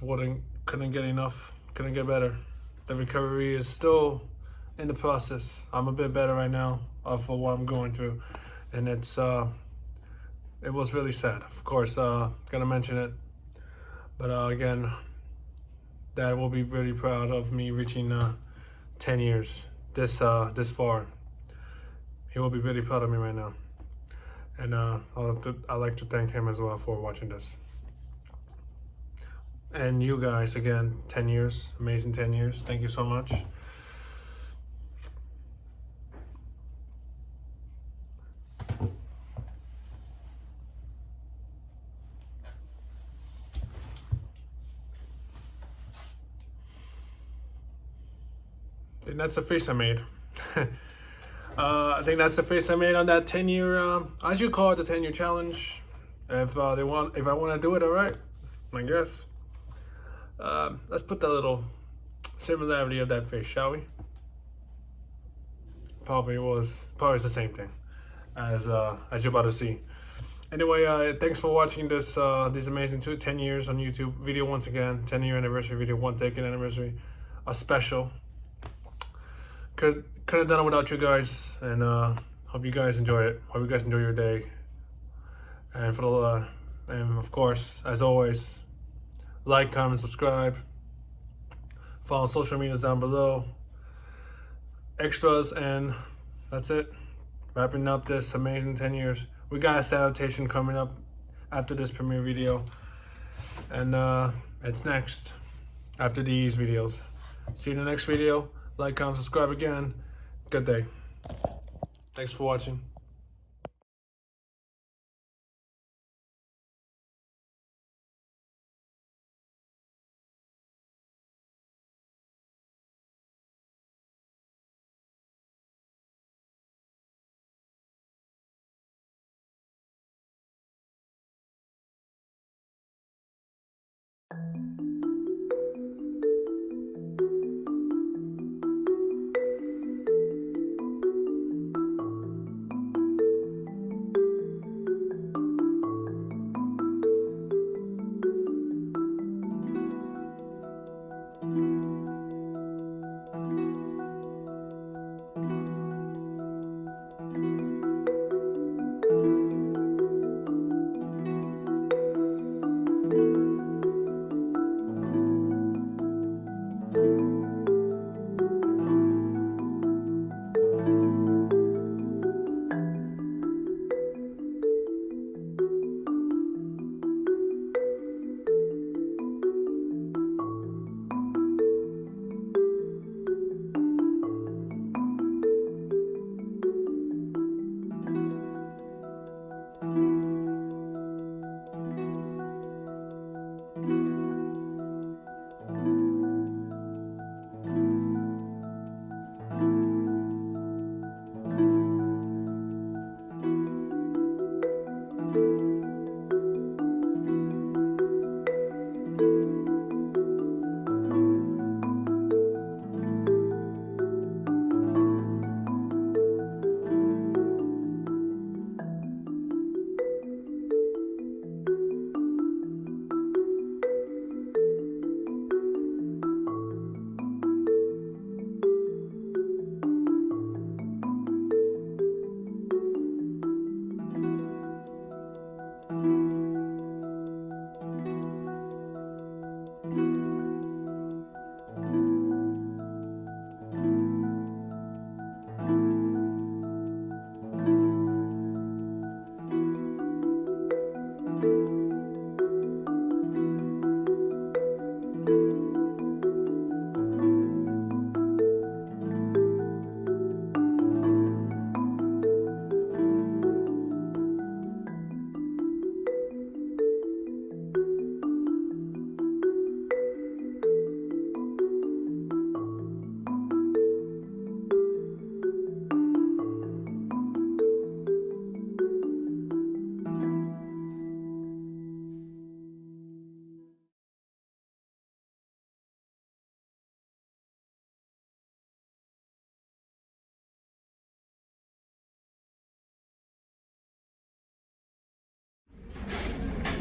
couldn't get enough, couldn't get better. The recovery is still in the process. I'm a bit better right now for what I'm going through, and it was really sad. Of course, gotta mention it, but again, Dad will be really proud of me reaching 10 years this far. He will be really proud of me right now, and I'd like to thank him as well for watching this. And you guys, again, 10 years, amazing 10 years. Thank you so much. I think that's the face I made. I think that's the face I made on that 10-year, as you call it, the 10-year challenge. If I want to do it, all right, I guess. Let's put that little similarity of that face, shall we? Probably it's the same thing as you're about to see. Anyway, thanks for watching this these amazing 10 years on YouTube video once again. 10-year anniversary video, 1 decade anniversary, a special. Could have done it without you guys, and hope you guys enjoy it. Hope you guys enjoy your day. And and of course, as always, like, comment, subscribe. Follow social medias down below. Extras, and that's it. Wrapping up this amazing 10 years. We got a salutation coming up after this premiere video, and it's next after these videos. See you in the next video. Like, comment, subscribe again. Good day. Thanks for watching.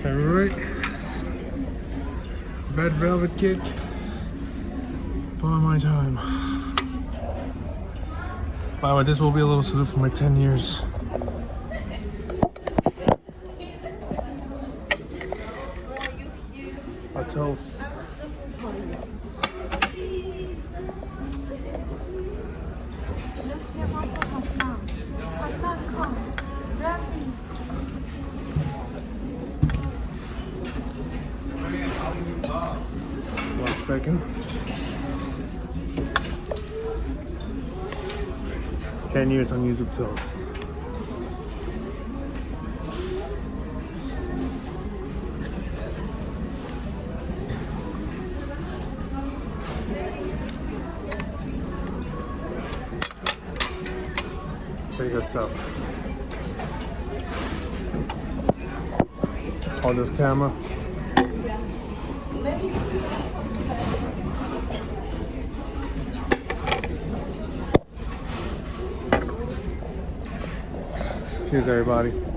Alright. Red velvet cake. By my time. By the way, this will be a little salute for my 10 years. A toast. One second. 10 years on YouTube toast. Pretty good stuff. On this camera. Cheers, everybody.